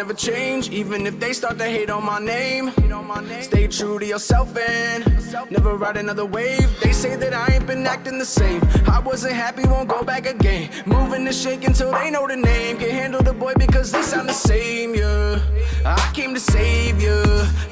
never change, even if they start to hate on my name. Stay true to yourself and never ride another wave. They say that I ain't been acting the same. I wasn't happy, won't go back again. Moving and shake until they know the name. Can't handle the boy because they sound the same, yeah. I came to save you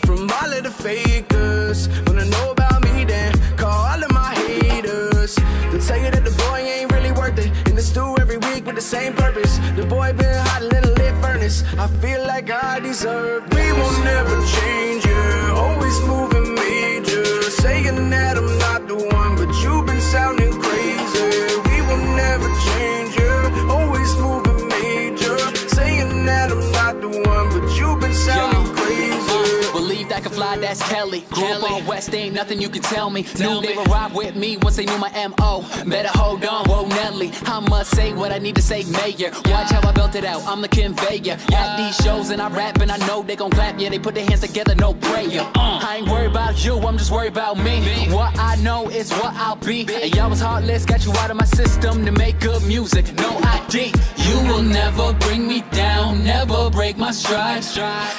from all of the fakers. Wanna know about me, then call all of my haters. They'll tell you that the boy ain't really worth it. In the stew every week with the same purpose. The boy been hot in a lit furnace. I feel like I deserve this. We will never change, yeah. Always moving major. Saying that I'm not the one, but you've been sounding crazy. We will never change, yeah. Always moving major. Saying that I'm not the one, but you've been sounding crazy. Believe that can fly, that's Kelly. Grew up on West, ain't nothing you can tell me. Knew they would ride with me once they knew my M.O. Better hold on, whoa Nelly. I must say what I need to say, Mayor. Watch how I built it out, I'm the conveyor. At these shows and I rap and I know they gon' clap. Yeah, they put their hands together, no prayer. I ain't worried about you, I'm just worried about me. What I know is what I'll be. And y'all was heartless, got you out of my system to make good music, no ID. You will never bring me down, never break my stride.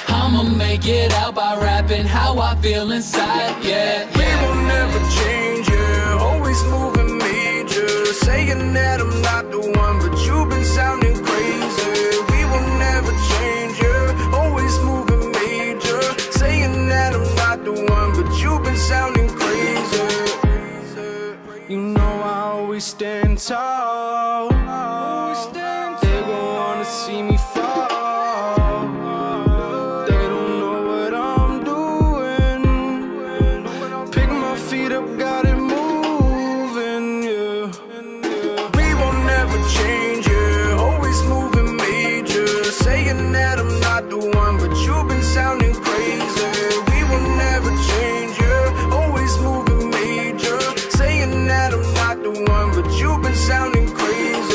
I'ma make it out by rapping how I feel inside, yeah. We will never change, yeah. Always moving major. Saying that I'm not the one, but you've been sounding crazy. We will never change, yeah. Always moving major. Saying that I'm not the one, but you've been sounding crazy. You know I always stand tall. They gon' wanna see me fall. Sounding crazy, we will never change, yeah. Always moving major. Saying that I'm not the one, but you've been sounding crazy.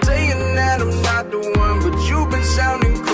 Saying that I'm not the one, but you've been sounding crazy.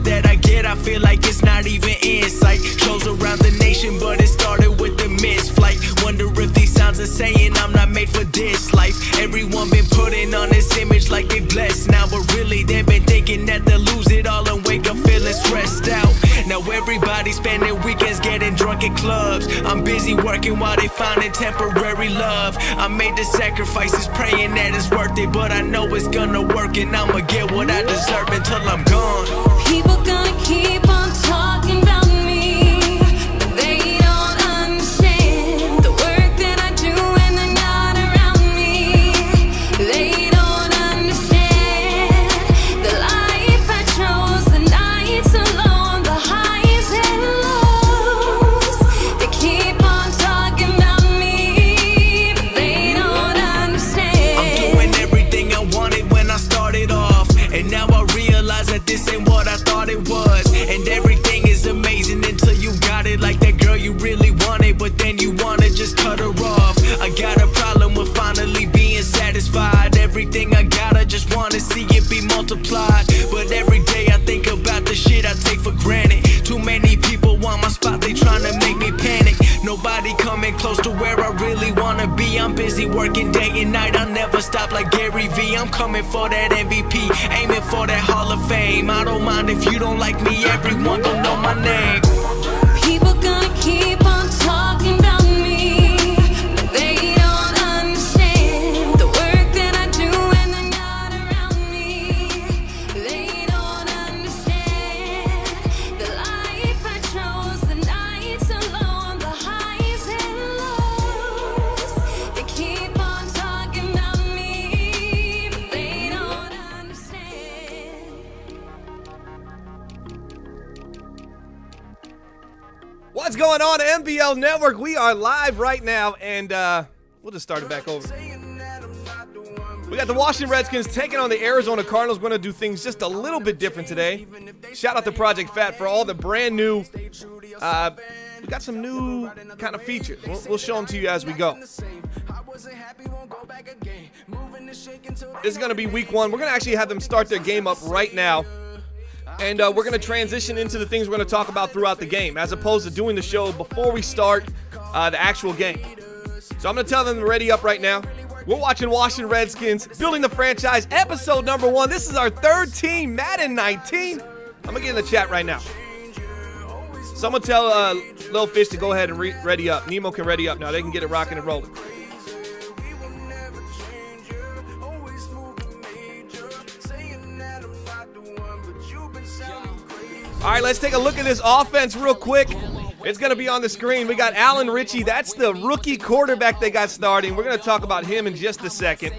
That I get, I feel like it's not even in sight. Shows around the nation, but it started with the missed flight. Wonder if these sounds are saying I'm not made for this life. Everyone been putting on this image like they blessed now, but really they've been thinking that they'll lose it all and wake up feeling stressed out. Now everybody's spending weekends getting drunk at clubs. I'm busy working while they finding temporary love. I made the sacrifices praying that it's worth it, but I know it's gonna work and I'ma get what I deserve until I'm gone. People gonna keep on talking about me, but they don't understand the work that I do when they're not around me. They don't understand the life I chose, the nights alone, the highs and lows. They keep on talking about me, but they don't understand. I'm doing everything I wanted when I started off, and now I realize that this ain't what I thought it was, and everything is nobody coming close to where I really wanna be. I'm busy working day and night, I'll never stop like Gary V. I'm coming for that MVP, aiming for that Hall of Fame. I don't mind if you don't like me, everyone gon' know my name. People gonna keep on talking about me, but they don't understand the work that I do when they're not around me. They don't understand the life I chose, the nights alone, the highs and lows. They keep on talking about me, but they don't understand. What's going on, MBL Network? We are live right now, and we'll just start it back over. We got the Washington Redskins taking on the Arizona Cardinals. We're going to do things just a little bit different today. Shout out to Project Fat for all the brand new, we got some new kind of features. We'll show them to you as we go. This is going to be week one. We're going to actually have them start their game up right now. And we're going to transition into the things we're going to talk about throughout the game, as opposed to doing the show before we start the actual game. So I'm going to tell them to ready up right now. We're watching Washington Redskins, Building the Franchise, episode number 1. This is our third team, Madden 19. I'm going to get in the chat right now. Someone tell Lil Fish to go ahead and ready up. Nemo can ready up now. They can get it rocking and rolling. All right, let's take a look at this offense real quick. It's going to be on the screen. We got Alan Ritchie. That's the rookie quarterback they got starting. We're going to talk about him in just a second.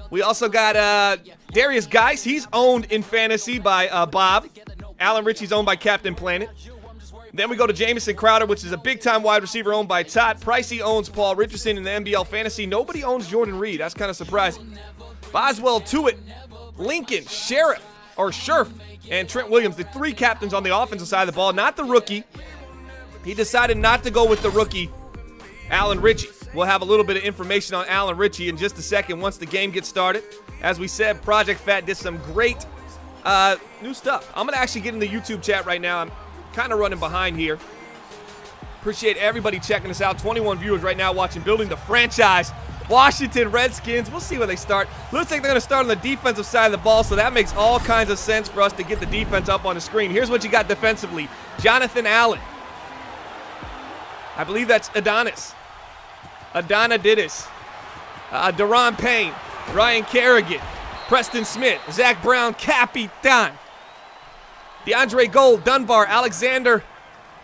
We also got Darius Geis. He's owned in fantasy by Bob. Alan Ritchie's owned by Captain Planet. Then we go to Jamison Crowder, which is a big-time wide receiver owned by Todd. Pricey owns Paul Richardson in the MBL Fantasy. Nobody owns Jordan Reed. That's kind of surprising. Boswell Tuitt, Lincoln, Sheriff, and Trent Williams, the 3 captains on the offensive side of the ball, not the rookie. He decided not to go with the rookie, Alan Ritchie. We'll have a little bit of information on Alan Ritchie in just a second once the game gets started. As we said, Project Fat did some great new stuff. I'm going to actually get in the YouTube chat right now. I'm kind of running behind here. Appreciate everybody checking us out. 21 viewers right now watching Building the Franchise. Washington Redskins, we'll see where they start. Looks like they're going to start on the defensive side of the ball, so that makes all kinds of sense for us to get the defense up on the screen. Here's what you got defensively. Jonathan Allen. I believe that's Adonis. Adonididis. Deron Payne. Ryan Kerrigan. Preston Smith. Zach Brown. Capitan. DeAndre Gold. Dunbar. Alexander.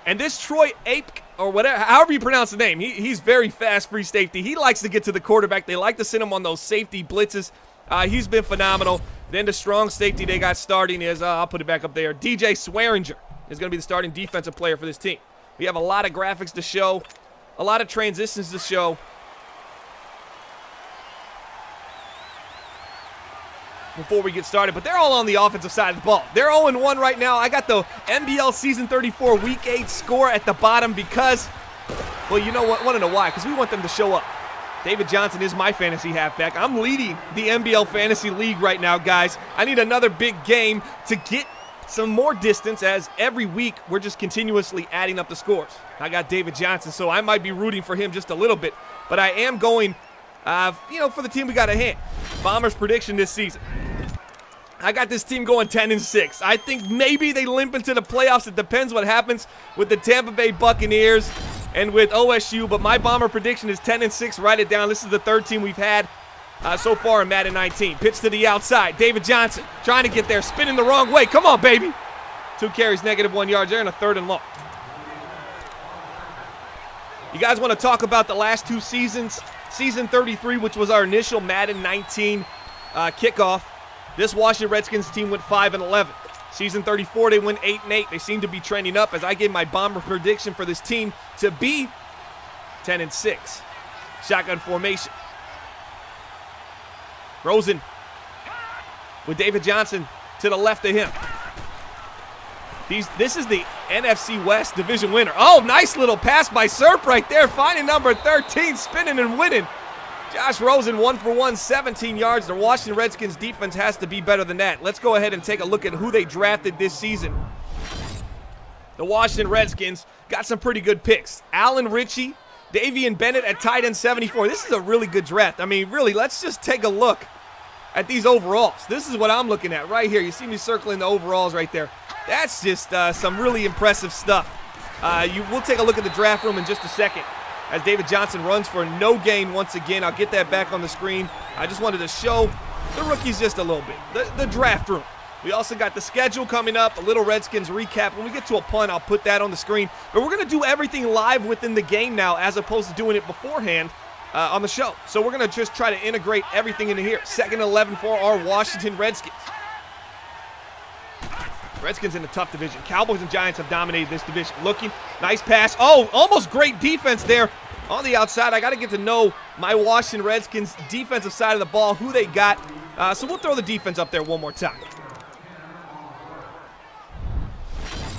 And this Troy Apke, or whatever, however you pronounce the name, he's very fast free safety. He likes to get to the quarterback. They like to send him on those safety blitzes. He's been phenomenal. Then the strong safety they got starting is, I'll put it back up there, DJ Swearinger is going to be the starting defensive player for this team. We have a lot of graphics to show, a lot of transitions to show. Before we get started, but they're all on the offensive side of the ball. They're 0-1 right now. I got the MBL Season 34 Week 8 score at the bottom because, well, you know what? Want to know why? Because we want them to show up. David Johnson is my fantasy halfback. I'm leading the MBL Fantasy League right now, guys. I need another big game to get some more distance, as every week we're just continuously adding up the scores. I got David Johnson, so I might be rooting for him just a little bit, but I am going, for the team we got ahead. Bombers prediction this season. I got this team going 10-6. I think maybe they limp into the playoffs. It depends what happens with the Tampa Bay Buccaneers and with OSU, but my Bomber prediction is 10-6. Write it down. This is the 3rd team we've had so far in Madden 19. Pitch to the outside. David Johnson trying to get there, spinning the wrong way. Come on, baby. 2 carries, -1 yards. They're in a 3rd and long. You guys want to talk about the last 2 seasons? Season 33, which was our initial Madden 19 kickoff. This Washington Redskins team went 5-11. Season 34, they went 8-8. They seem to be trending up, as I gave my Bomber prediction for this team to be 10-6. Shotgun formation. Rosen with David Johnson to the left of him. This is the NFC West division winner. Oh, nice little pass by Serp right there, finding number 13, spinning and winning. Josh Rosen, 1 for 1, 17 yards. The Washington Redskins defense has to be better than that. Let's go ahead and take a look at who they drafted this season. the Washington Redskins got some pretty good picks. Alan Ritchie, Davian Bennett at tight end 74. This is a really good draft. I mean, really, let's just take a look at these overalls. This is what I'm looking at right here. You see me circling the overalls right there. That's just some really impressive stuff. We'll take a look at the draft room in just a second as David Johnson runs for no gain once again. I'll get that back on the screen. I just wanted to show the rookies just a little bit. The draft room. We also got the schedule coming up, a little Redskins recap. When we get to a punt, I'll put that on the screen. But we're going to do everything live within the game now as opposed to doing it beforehand on the show. So we're going to just try to integrate everything into here. 2nd and 11 for our Washington Redskins. Redskins in a tough division. Cowboys and Giants have dominated this division. Looking, nice pass. Oh, almost great defense there on the outside. I got to get to know my Washington Redskins defensive side of the ball, who they got. So we'll throw the defense up there one more time.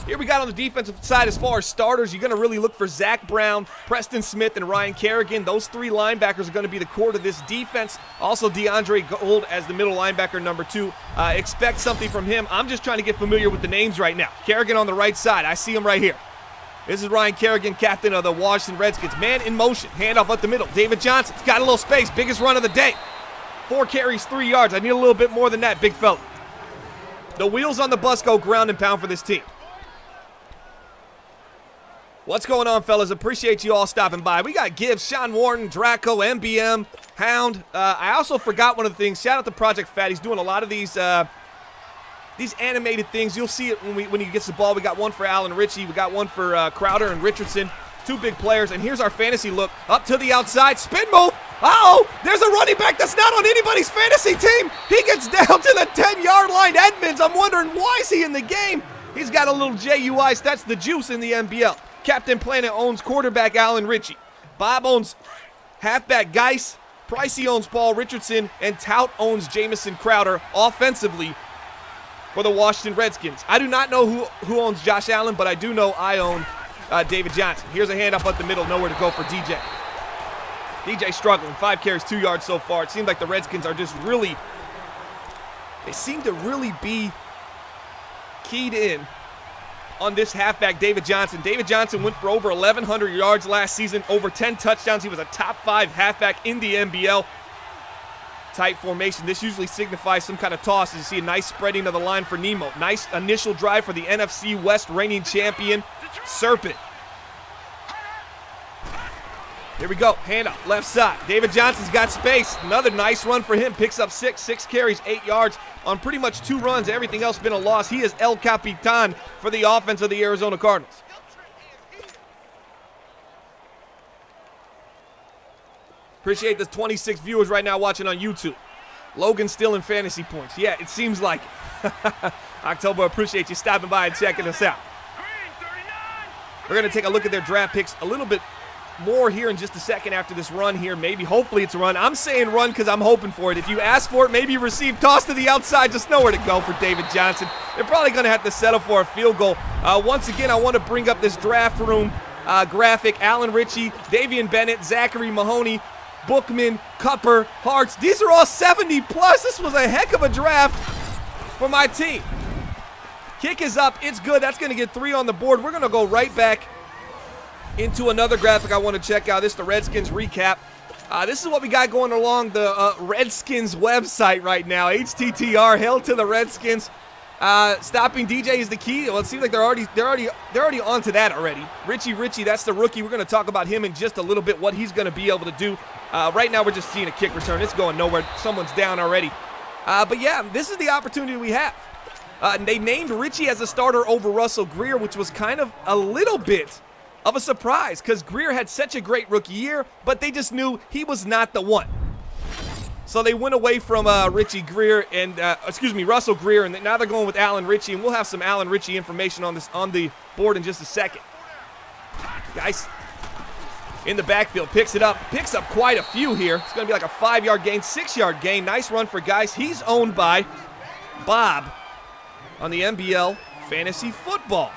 Here we got on the defensive side as far as starters, you're going to really look for Zach Brown, Preston Smith, and Ryan Kerrigan. Those three linebackers are going to be the core to this defense. Also, DeAndre Gold as the middle linebacker, number 2. Expect something from him. I'm just trying to get familiar with the names right now. Kerrigan on the right side. I see him right here. This is Ryan Kerrigan, captain of the Washington Redskins. Man in motion. Handoff up the middle. David Johnson's got a little space. Biggest run of the day. 4 carries, 3 yards. I need a little bit more than that, big fella. The wheels on the bus go ground and pound for this team. What's going on, fellas? Appreciate you all stopping by. We got Gibbs, Sean Warren, Draco, MBM, Hound. I also forgot one of the things. Shout out to Project Fat. He's doing a lot of these animated things. You'll see it when he gets the ball. We got one for Alan Ritchie. We got one for Crowder and Richardson. 2 big players. And here's our fantasy look. Up to the outside. Spin move. Uh-oh, there's a running back that's not on anybody's fantasy team. He gets down to the 10-yard line. Edmonds, I'm wondering, why is he in the game? He's got a little JUI. That's the juice in the MBL. Captain Planet owns quarterback Alan Ritchie. Bob owns halfback Geis. Pricey owns Paul Richardson. And Tout owns Jamison Crowder offensively for the Washington Redskins. I do not know who owns Josh Allen, but I do know I own David Johnson. Here's a hand up the middle. Nowhere to go for DJ. DJ struggling. 5 carries, 2 yards so far. It seems like the Redskins are just really, they seem to really be keyed in on this halfback, David Johnson. David Johnson went for over 1,100 yards last season, over 10 touchdowns. He was a top 5 halfback in the MBL. Tight formation. This usually signifies some kind of toss. You see a nice spreading of the line for Nemo. Nice initial drive for the NFC West reigning champion, Serpent. Here we go. Handoff, left side. David Johnson's got space. Another nice run for him. Picks up 6 carries, 8 yards on pretty much 2 runs. Everything else been a loss. He is El Capitan for the offense of the Arizona Cardinals. Appreciate the 26 viewers right now watching on YouTube. Logan's still in fantasy points. Yeah, it seems like it. October, appreciate you stopping by and checking us out. We're going to take a look at their draft picks a little bit more here in just a second after this run here. Maybe, hopefully it's a run. I'm saying run because I'm hoping for it. If you ask for it, maybe you receive. Toss to the outside, just nowhere to go for David Johnson. They're probably going to have to settle for a field goal. Once again, I want to bring up this draft room graphic. Alan Ritchie, Davian Bennett, Zachary Mahoney, Bookman, Cupper, Hartz. These are all 70 plus. This was a heck of a draft for my team. Kick is up. It's good. That's going to get 3 on the board. We're going to go right back into another graphic I want to check out. This is the Redskins recap. This is what we got going along the Redskins website right now. HTTR, hail to the Redskins. Stopping DJ is the key. Well, it seems like they're already onto that already. Ritchie, that's the rookie. We're going to talk about him in just a little bit, what he's going to be able to do. Right now, we're just seeing a kick return. It's going nowhere. Someone's down already. But yeah, this is the opportunity we have. They named Ritchie as a starter over Russell Greer, which was kind of a little bit of a surprise because Greer had such a great rookie year, but they just knew he was not the one. So they went away from Russell Greer, and now they're going with Alan Ritchie, and we'll have some Alan Ritchie information on the board in just a second. Guys, in the backfield, picks up quite a few here. It's going to be like a 5-yard gain, 6-yard gain. Nice run for Geis. He's owned by Bob on the MBL Fantasy Football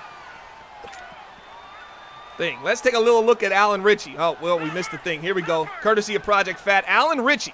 thing. Let's take a little look at Alan Ritchie. Oh, well, we missed the thing. Here we go. Courtesy of Project Fat. Alan Ritchie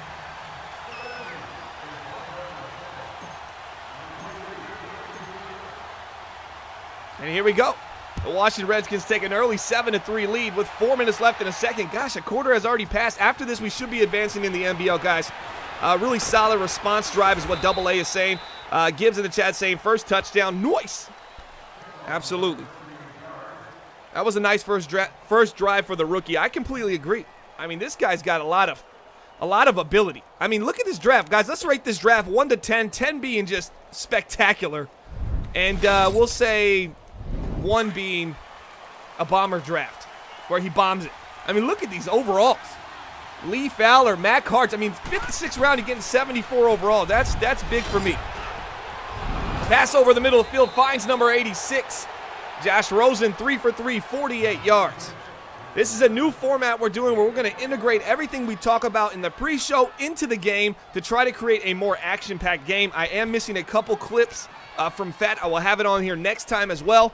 And here we go. The Washington Redskins take an early 7-3 lead with 4 minutes left in a second. Gosh, a quarter has already passed. After this, we should be advancing in the MBL, guys. Really solid response drive is what Double A is saying. Gibbs in the chat saying first touchdown. Nice. Absolutely. That was a nice first drive for the rookie. I completely agree. I mean, this guy's got a lot of ability. I mean, look at this draft, guys. Let's rate this draft 1 to 10. 10 being just spectacular, and we'll say 1 being a bomber draft where he bombs it. I mean, look at these overalls. Lee Fowler, Mac Hartz. I mean, 56th round, you're getting 74 overall. That's big for me. Pass over the middle of the field finds number 86. Josh Rosen, 3 for 3, 48 yards. This is a new format we're doing where we're going to integrate everything we talk about in the pre-show into the game to try to create a more action-packed game. I am missing a couple clips from Fat. I will have it on here next time as well.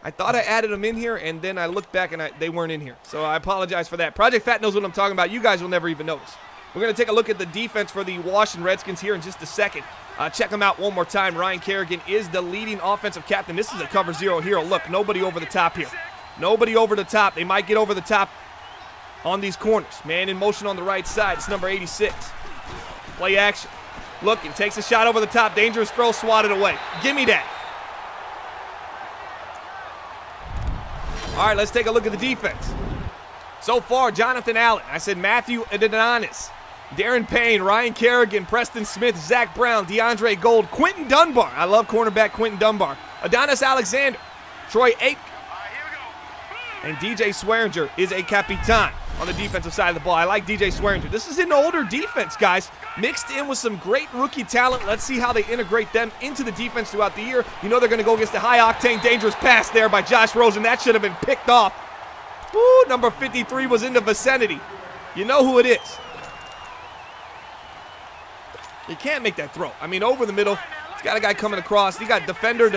I thought I added them in here, and then I looked back, and they weren't in here. So I apologize for that. Project Fat knows what I'm talking about. You guys will never even notice. We're going to take a look at the defense for the Washington Redskins here in just a second. Check them out one more time. Ryan Kerrigan is the leading offensive captain. This is a cover zero hero. Look, nobody over the top here. Nobody over the top. They might get over the top on these corners. Man in motion on the right side. It's number 86. Play action. Looking, takes a shot over the top. Dangerous throw, swatted away. Give me that. All right, let's take a look at the defense. So far, Jonathan Allen. I said Matthew Adonis, Darren Payne, Ryan Kerrigan, Preston Smith, Zach Brown, DeAndre Gold, Quentin Dunbar. I love cornerback Quentin Dunbar. Adonis Alexander, Troy Ake, and DJ Swearinger is a capitan on the defensive side of the ball. I like DJ Swearinger. This is an older defense, guys, mixed in with some great rookie talent. Let's see how they integrate them into the defense throughout the year. You know they're going to go against the high-octane, dangerous pass there by Josh Rosen. That should have been picked off. Woo, number 53 was in the vicinity. You know who it is. You can't make that throw. I mean, over the middle. He's got a guy coming across. He got defender,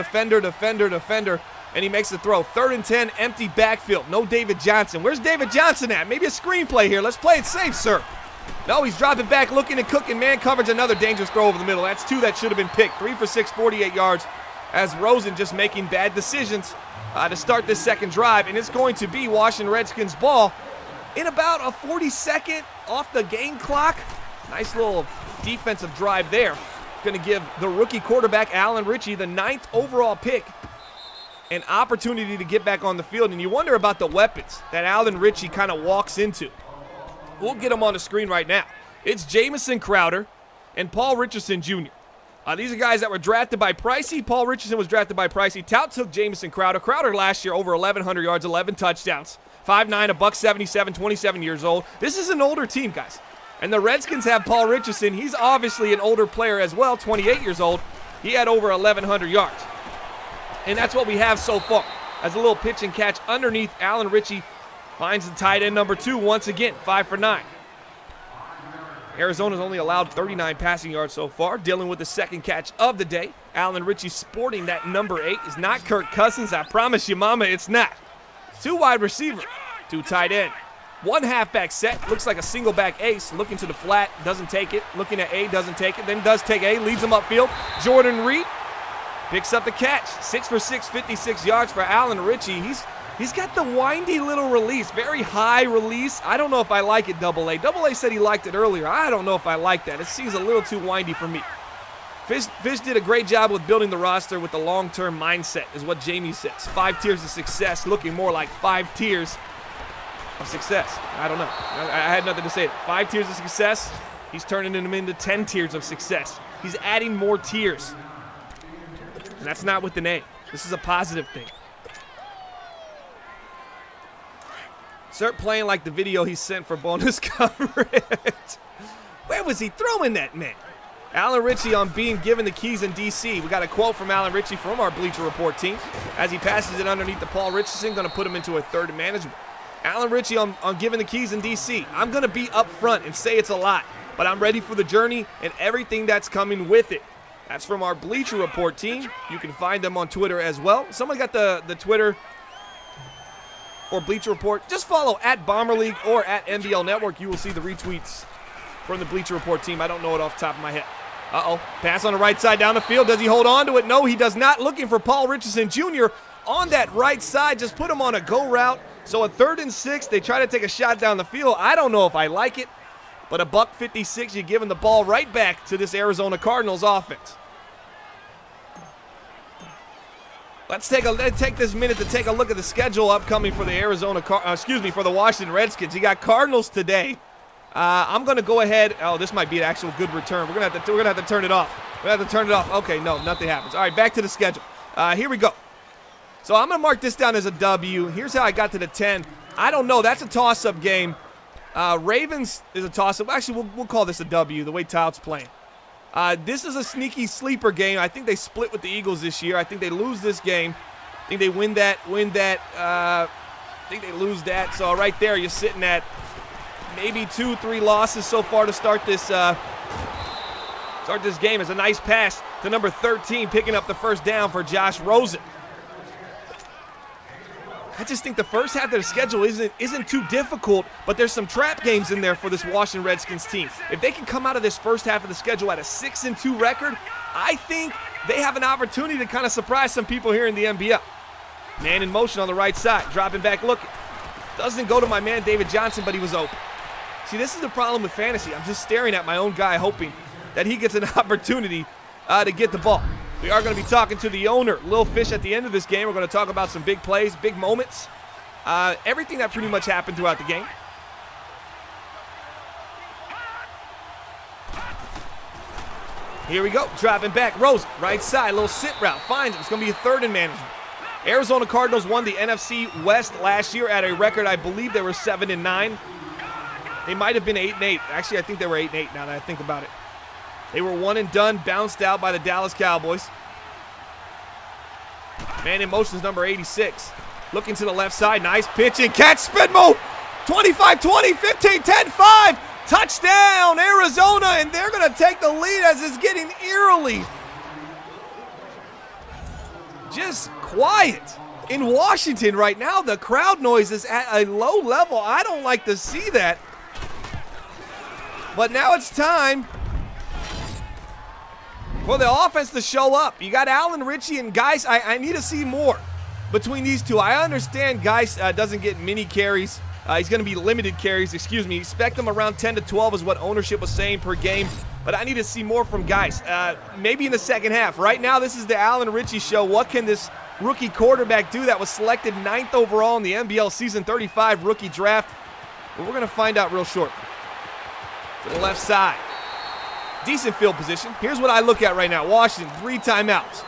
and he makes the throw. 3rd and 10, empty backfield. No David Johnson. Where's David Johnson at? Maybe a screenplay here. Let's play it safe, sir. No, he's dropping back, looking and cooking. Man coverage, another dangerous throw over the middle. That's 2 that should have been picked. 3 for 6, 48 yards, as Rosen just making bad decisions to start this second drive. And it's going to be Washington Redskins ball in about a 42nd off the game clock. Nice little defensive drive there. Going to give the rookie quarterback, Alan Ritchie, the 9th overall pick, an opportunity to get back on the field. And you wonder about the weapons that Alan Ritchie kind of walks into. We'll get them on the screen right now. It's Jamison Crowder and Paul Richardson Jr. These are guys that were drafted by Pricey. Paul Richardson was drafted by Pricey. Tout took Jamison Crowder. Crowder last year over 1,100 yards, 11 touchdowns. 5'9", a $177, 27 years old. This is an older team, guys. And the Redskins have Paul Richardson. He's obviously an older player as well, 28 years old. He had over 1,100 yards. And that's what we have so far. As a little pitch and catch underneath, Alan Ritchie finds the tight end number 2 once again, 5 for 9. Arizona's only allowed 39 passing yards so far, dealing with the second catch of the day. Alan Ritchie sporting that number 8 is not Kirk Cousins. I promise you, mama, it's not. 2 wide receiver, 2 tight end. 1 halfback set, looks like a single back ace, looking to the flat, doesn't take it. Looking at A, doesn't take it, then does take A, leads him upfield. Jordan Reed picks up the catch. 6 for 6, 56 yards for Alan Ritchie. He's got the windy little release, very high release. I don't know if I like it, Double A. Double A said he liked it earlier. I don't know if I like that. It seems a little too windy for me. Fish did a great job with building the roster with the long-term mindset, is what Jamie says. 5 tiers of success, looking more like 5 tiers of success. I don't know. I had nothing to say. 5 tiers of success, he's turning them into 10 tiers of success. He's adding more tiers. And that's not with the name. This is a positive thing. Start playing like the video he sent for bonus coverage. Where was he throwing that, man? Alan Ritchie on being given the keys in D.C. We got a quote from Alan Ritchie from our Bleacher Report team. As he passes it underneath to Paul Richardson, going to put him into a 3rd and manageable. Alan Ritchie on giving the keys in D.C. I'm going to be up front and say it's a lot, but I'm ready for the journey and everything that's coming with it. That's from our Bleacher Report team. You can find them on Twitter as well. Someone got the Twitter or Bleacher Report. Just follow at Bomber League or at MBL Network. You will see the retweets from the Bleacher Report team. I don't know it off the top of my head. Uh-oh. Pass on the right side down the field. Does he hold on to it? No, he does not. Looking for Paul Richardson Jr. on that right side, just put him on a go route. So a 3rd and 6, they try to take a shot down the field. I don't know if I like it, but a $156, you're giving the ball right back to this Arizona Cardinals offense. Let's take this minute to take a look at the schedule upcoming for the for the Washington Redskins. You got Cardinals today. I'm going to go ahead. Oh, this might be an actual good return. We're going to have to turn it off. We're going to have to turn it off. Okay, no, nothing happens. All right, back to the schedule. Here we go. So I'm going to mark this down as a W. Here's how I got to the 10. I don't know. That's a toss-up game. Ravens is a toss-up. Actually, we'll call this a W, the way Todd's playing. This is a sneaky sleeper game. I think they split with the Eagles this year. I think they lose this game. I think they win that. I think they lose that. So right there, you're sitting at maybe 2-3 losses so far to start this game. It's a nice pass to number 13, picking up the first down for Josh Rosen. I just think the first half of the schedule isn't too difficult, but there's some trap games in there for this Washington Redskins team. If they can come out of this first half of the schedule at a 6-2 record, I think they have an opportunity to kind of surprise some people here in the MBL. Man in motion on the right side, dropping back looking. Doesn't go to my man David Johnson, but he was open. See, this is the problem with fantasy. I'm just staring at my own guy hoping that he gets an opportunity to get the ball. We are going to be talking to the owner, Lil Fish, at the end of this game. We're going to talk about some big plays, big moments, everything that pretty much happened throughout the game. Here we go, dropping back. Rosen, right side, little sit route, finds it. It's going to be a 3rd and management. Arizona Cardinals won the NFC West last year at a record, I believe they were 7-9. They might have been 8-8. Actually, I think they were 8-8 now that I think about it. They were one and done, bounced out by the Dallas Cowboys. Man in motion is number 86. Looking to the left side, nice pitch and catch, spin move. 25-20, 15-10-5. Touchdown, Arizona, and they're going to take the lead as it's getting eerily just quiet in Washington right now. The crowd noise is at a low level. I don't like to see that. But now it's time for the offense to show up. You got Allen Ritchie and Geis. I need to see more between these two. I understand Geis doesn't get many carries. He's going to be limited carries, excuse me. Expect them around 10 to 12 is what ownership was saying per game. But I need to see more from Geis. Maybe in the second half. Right now, this is the Allen Ritchie show. What can this rookie quarterback do that was selected 9th overall in the MBL Season 35 rookie draft? But we're going to find out real short. To the left side. Decent field position. Here's what I look at right now. Washington, 3 timeouts.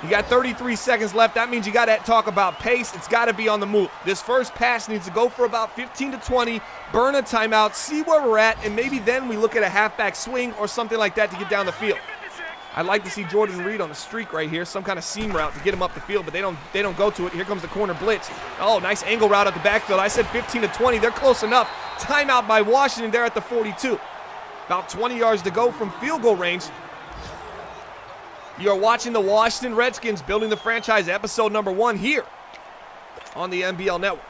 You got 33 seconds left. That means you got to talk about pace. It's got to be on the move. This first pass needs to go for about 15 to 20, burn a timeout, see where we're at, and maybe then we look at a halfback swing or something like that to get down the field. I'd like to see Jordan Reed on the streak right here, some kind of seam route to get him up the field, but they don't go to it. Here comes the corner blitz. Oh, nice angle route at the backfield. I said 15 to 20. They're close enough. Timeout by Washington there at the 42. About 20 yards to go from field goal range. You're watching the Washington Redskins building the franchise, episode number 1 here on the MBL Network.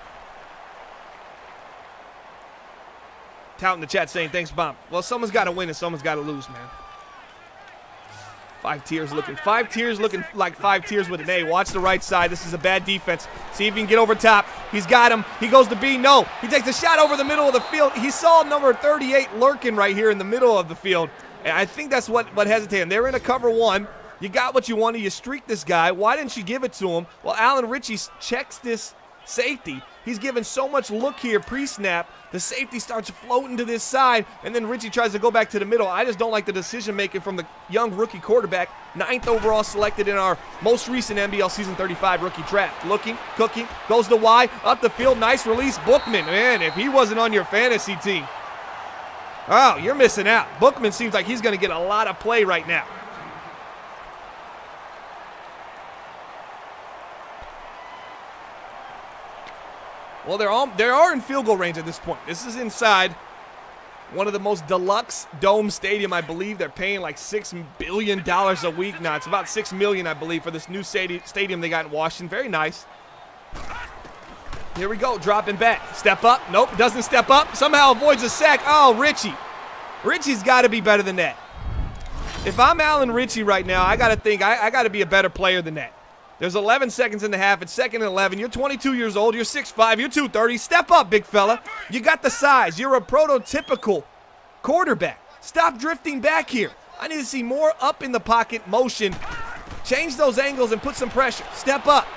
Tout in the chat saying, thanks, Bomb. Well, someone's got to win and someone's got to lose, man. 5 tiers looking like 5 tiers with an A. Watch the right side. This is a bad defense. See if he can get over top. He's got him. He goes to B. No. He takes a shot over the middle of the field. He saw number 38 lurking right here in the middle of the field. And I think that's what hesitated him. They're in a cover 1. You got what you wanted. You streaked this guy. Why didn't you give it to him? Well, Allen Ritchie checks this safety. He's given so much look here pre-snap. The safety starts floating to this side, and then Ritchie tries to go back to the middle. I just don't like the decision-making from the young rookie quarterback, 9th overall selected in our most recent NBL Season 35 rookie draft. Looking, cooking, goes to Y, up the field, nice release. Bookman, man, if he wasn't on your fantasy team, oh, you're missing out. Bookman seems like he's going to get a lot of play right now. Well, they are in field goal range at this point. This is inside one of the most deluxe dome stadium, I believe. They're paying like $6 billion a week now. It's about $6 million, I believe, for this new stadium they got in Washington. Very nice. Here we go, dropping back. Step up. Nope, doesn't step up. Somehow avoids a sack. Oh, Ritchie. Ritchie's got to be better than that. If I'm Allen Ritchie right now, I got to think I got to be a better player than that. There's 11 seconds in the half. It's 2nd and 11. You're 22 years old. You're 6'5". You're 230. Step up, big fella. You got the size. You're a prototypical quarterback. Stop drifting back here. I need to see more up in the pocket motion. Change those angles and put some pressure. Step up.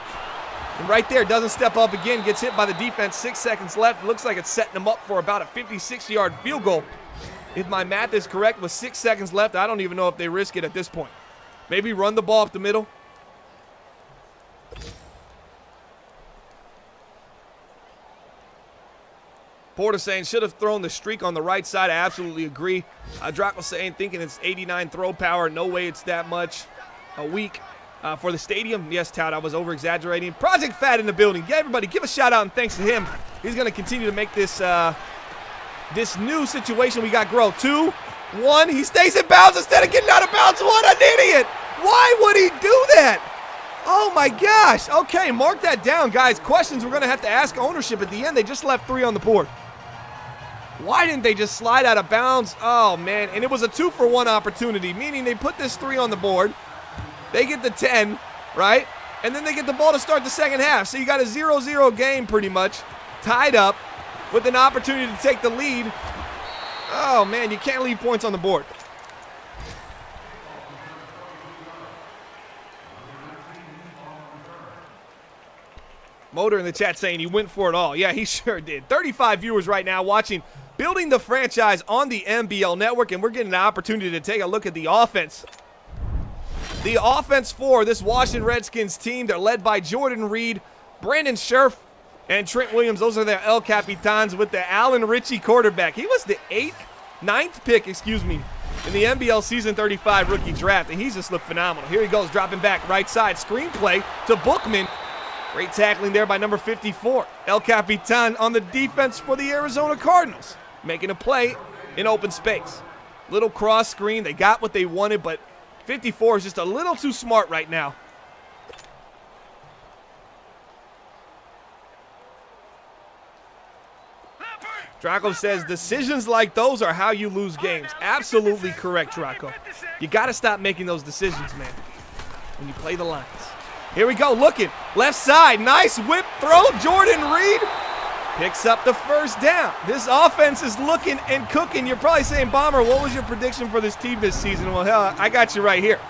And right there, doesn't step up again. Gets hit by the defense. 6 seconds left. Looks like it's setting him up for about a 56-yard field goal. If my math is correct, with 6 seconds left, I don't even know if they risk it at this point. Maybe run the ball up the middle. Porter saying should have thrown the streak on the right side. I absolutely agree. Draco saying thinking it's 89 throw power. No way it's that much a week for the stadium. Yes, Tout, I was over-exaggerating. Project Fat in the building. Yeah, everybody, give a shout-out and thanks to him. He's going to continue to make this this new situation we got grow. 2, 1. He stays in bounds instead of getting out of bounds. What an idiot. Why would he do that? Oh, my gosh. Okay, mark that down, guys. Questions we're going to have to ask ownership at the end. They just left 3 on the board. Why didn't they just slide out of bounds? Oh, man. And it was a 2-for-1 opportunity, meaning they put this 3 on the board. They get the 10, right? And then they get the ball to start the second half. So you got a 0-0 game pretty much, tied up with an opportunity to take the lead. Oh, man, you can't leave points on the board. Motor in the chat saying he went for it all. Yeah, he sure did. 35 viewers right now watching Building the Franchise on the MBL Network, and we're getting an opportunity to take a look at the offense. The offense for this Washington Redskins team, they're led by Jordan Reed, Brandon Scherf, and Trent Williams. Those are their El Capitans with the Alan Ritchie quarterback. He was the 9th pick, excuse me, in the MBL Season 35 rookie draft, and he's just looked phenomenal. Here he goes, dropping back, right side, screenplay to Bookman. Great tackling there by number 54. El Capitan on the defense for the Arizona Cardinals, making a play in open space. Little cross screen. They got what they wanted, but 54 is just a little too smart right now. Draco says decisions like those are how you lose games. Absolutely correct, Draco. You got to stop making those decisions, man, when you play the Lions. Here we go, looking, left side, nice whip throw, Jordan Reed picks up the first down. This offense is looking and cooking. You're probably saying, Bomber, what was your prediction for this team this season? Well, hell, I got you right here.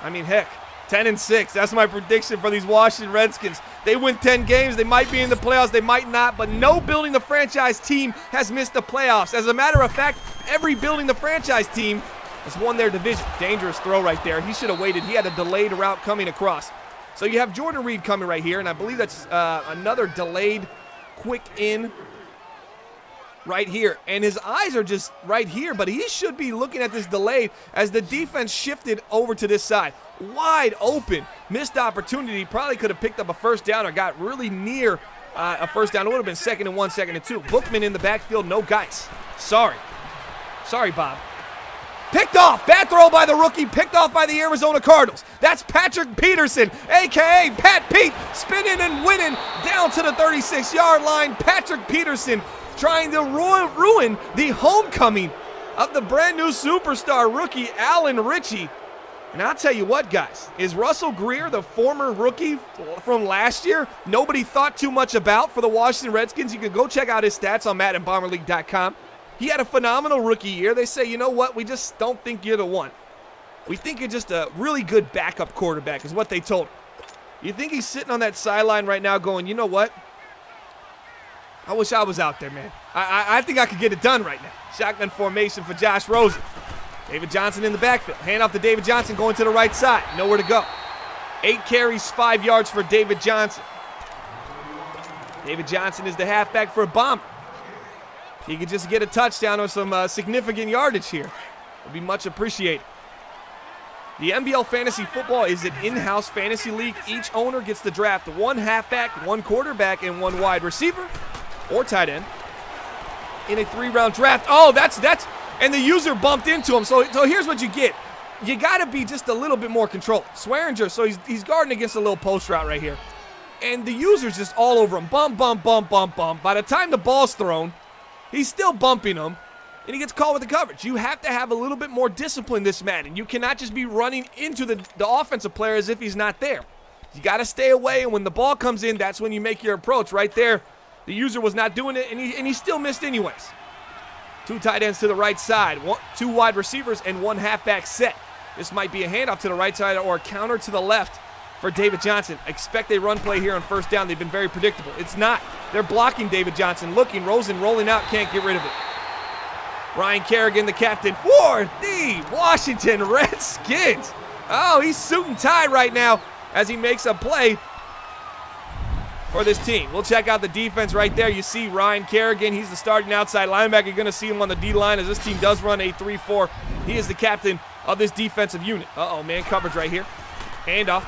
I mean, heck, 10-6, that's my prediction for these Washington Redskins. They win 10 games, they might be in the playoffs, they might not, but no Building the Franchise team has missed the playoffs. As a matter of fact, every Building the Franchise team has won their division. Dangerous throw right there. He should have waited. He had a delayed route coming across. So you have Jordan Reed coming right here, and I believe that's another delayed quick in right here. And his eyes are just right here, but he should be looking at this delay as the defense shifted over to this side. Wide open, missed opportunity. Probably could have picked up a first down or got really near a first down. It would have been 2nd and 1, 2nd and 2. Bookman in the backfield, no guys. Sorry, Bob. Picked off, bad throw by the rookie, picked off by the Arizona Cardinals. That's Patrick Peterson, a.k.a. Pat Pete, spinning and winning down to the 36-yard line. Patrick Peterson trying to ruin the homecoming of the brand-new superstar rookie, Alan Ritchie. And I'll tell you what, guys, is Russell Greer, the former rookie from last year, nobody thought too much about for the Washington Redskins. You can go check out his stats on MaddenBomberLeague.com. He had a phenomenal rookie year. They say, you know what, we just don't think you're the one. We think you're just a really good backup quarterback is what they told him. You think he's sitting on that sideline right now going, you know what? I wish I was out there, man. I think I could get it done right now. Shotgun formation for Josh Rosen. David Johnson in the backfield. Hand off to David Johnson going to the right side. Nowhere to go. 8 carries, 5 yards for David Johnson. David Johnson is the halfback for a Bomber. He could just get a touchdown or some significant yardage here. It would be much appreciated. The MBL Fantasy Football is an in-house fantasy league. Each owner gets to draft 1 halfback, 1 quarterback, and 1 wide receiver or tight end in a 3-round draft. Oh, that's and the user bumped into him. So here's what you get. You got to be just a little bit more controlled. Swearinger, so he's guarding against a little post route right here. And the user's just all over him. Bump, bump, bump, bump, bump. By the time the ball's thrown, he's still bumping him, and he gets called with the coverage. You have to have a little bit more discipline this Madden. You cannot just be running into the offensive player as if he's not there. You got to stay away, and when the ball comes in, that's when you make your approach. Right there, the user was not doing it, and he still missed anyways. 2 tight ends to the right side, 2 wide receivers, and 1 halfback set. This might be a handoff to the right side or a counter to the left for David Johnson. Expect a run play here on first down. They've been very predictable. It's not. They're blocking David Johnson. Looking, Rosen rolling out, can't get rid of it. Ryan Kerrigan, the captain for the Washington Redskins. Oh, he's suit and tie right now as he makes a play for this team. We'll check out the defense right there. You see Ryan Kerrigan. He's the starting outside linebacker. You're going to see him on the D-line as this team does run a 3-4. He is the captain of this defensive unit. Uh-oh, man coverage right here. Handoff.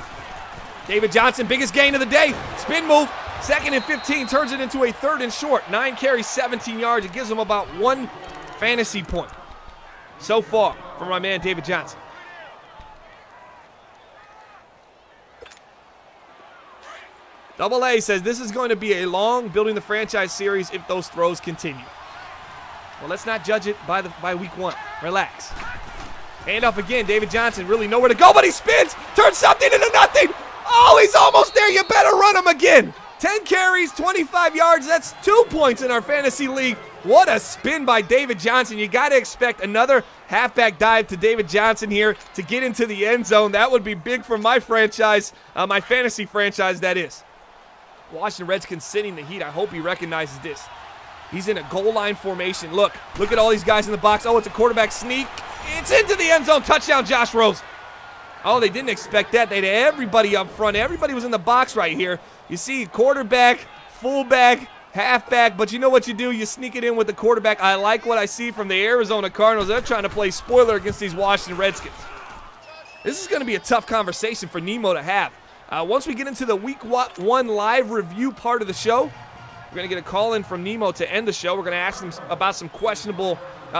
David Johnson, biggest gain of the day. Spin move. 2nd and 15, turns it into a 3rd and short. 9 carries, 17 yards. It gives him about 1 fantasy point so far for my man David Johnson. Double A says this is going to be a long building the franchise series if those throws continue. Well, let's not judge it by week 1. Relax. Handoff again. David Johnson really nowhere to go, but he spins, turns something into nothing. Oh, he's almost there. You better run him again. 10 carries, 25 yards. That's 2 points in our fantasy league. What a spin by David Johnson. You got to expect another halfback dive to David Johnson here to get into the end zone. That would be big for my franchise, my fantasy franchise, that is. Washington Redskins sitting the heat. I hope he recognizes this. He's in a goal line formation. Look at all these guys in the box. Oh, it's a quarterback sneak. It's into the end zone. Touchdown, Josh Rose. Oh, they didn't expect that. They had everybody up front. Everybody was in the box right here. You see quarterback, fullback, halfback, but you know what you do? You sneak it in with the quarterback. I like what I see from the Arizona Cardinals. They're trying to play spoiler against these Washington Redskins. This is going to be a tough conversation for Nemo to have. Once we get into the Week 1 live review part of the show, we're going to get a call in from Nemo to end the show. We're going to ask him about some questionable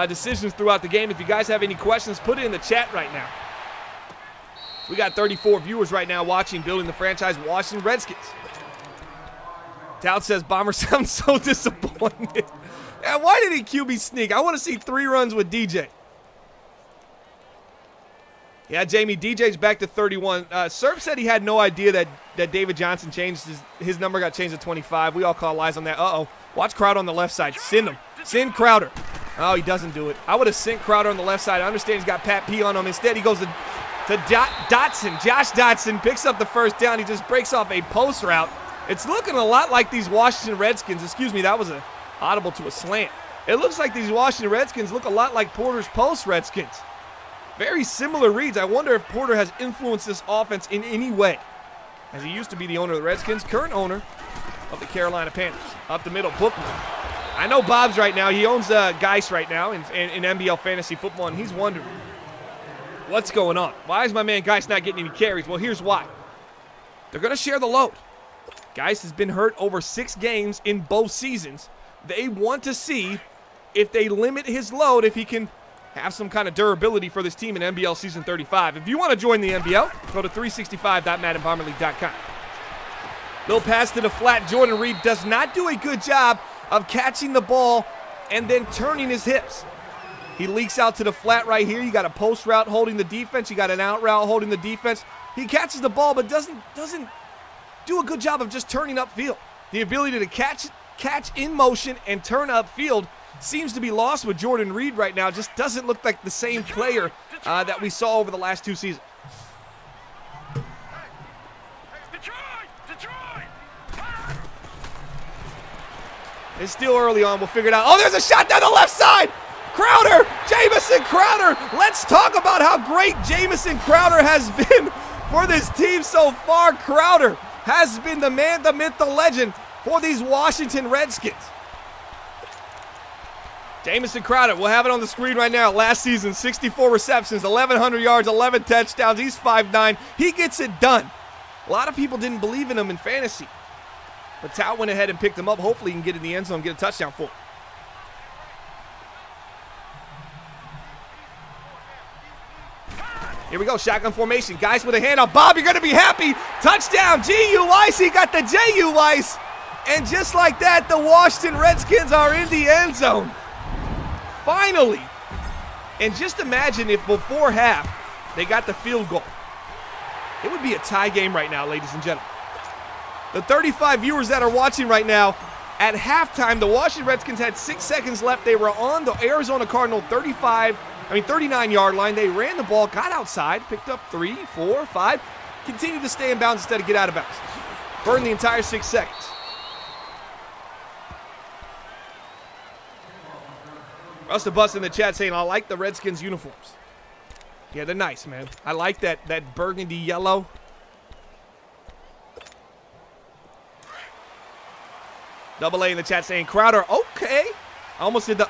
decisions throughout the game. If you guys have any questions, put it in the chat right now. We got 34 viewers right now watching Building the Franchise Washington Redskins. Dowd says Bomber sounds so disappointed. And why did he QB sneak? I want to see 3 runs with DJ. Yeah, Jamie, DJ's back to 31. Serb said he had no idea that David Johnson changed his number got changed to 25. We all call lies on that. Uh-oh. Watch Crowder on the left side. Send him. Send Crowder. Oh, he doesn't do it. I would have sent Crowder on the left side. I understand he's got Pat P on him. Instead, he goes to Dotson. Josh Dotson picks up the first down. He just breaks off a post route. It's looking a lot like these Washington Redskins. Excuse me, that was an audible to a slant. It looks like these Washington Redskins look a lot like Porter's post Redskins. Very similar reads. I wonder if Porter has influenced this offense in any way, as he used to be the owner of the Redskins, current owner of the Carolina Panthers. Up the middle, Bookman. I know Bob's right now. He owns Geis right now in MBL Fantasy Football, and he's wondering, what's going on? Why is my man Geis not getting any carries? Well, here's why. They're going to share the load. Geis has been hurt over 6 games in both seasons. They want to see if they limit his load, if he can have some kind of durability for this team in MBL Season 35. If you want to join the MBL, go to 365.maddenbomberleague.com. Little pass to the flat. Jordan Reed does not do a good job of catching the ball and then turning his hips. He leaks out to the flat right here. You got a post route holding the defense. You got an out route holding the defense. He catches the ball but doesn't do a good job of just turning upfield. The ability to catch in motion and turn upfield seems to be lost with Jordan Reed right now. Just doesn't look like the same player that we saw over the last 2 seasons. It's still early on. We'll figure it out. Oh, there's a shot down the left side. Crowder, Jamison Crowder. Let's talk about how great Jamison Crowder has been for this team so far. Crowder has been the man, the myth, the legend for these Washington Redskins. Jamison Crowder, we'll have it on the screen right now. Last season, 64 receptions, 1,100 yards, 11 touchdowns. He's 5'9". He gets it done. A lot of people didn't believe in him in fantasy, but Tout went ahead and picked him up. Hopefully he can get in the end zone and get a touchdown for him. Here we go, shotgun formation. Guys with a handoff. Bob, you're going to be happy. Touchdown, G.U. Weiss. He got the J.U. Weiss. And just like that, the Washington Redskins are in the end zone. Finally. And just imagine if before half they got the field goal. it would be a tie game right now, ladies and gentlemen. The 35 viewers that are watching right now, at halftime, the Washington Redskins had 6 seconds left. They were on the Arizona Cardinal 39-yard line. They ran the ball, got outside, picked up 3, 4, 5, continued to stay in bounds instead of get out of bounds. Burned the entire 6 seconds. Rusta Bus in the chat saying, I like the Redskins uniforms. Yeah, they're nice, man. I like that burgundy yellow. Double A in the chat saying, Crowder, okay. I almost did the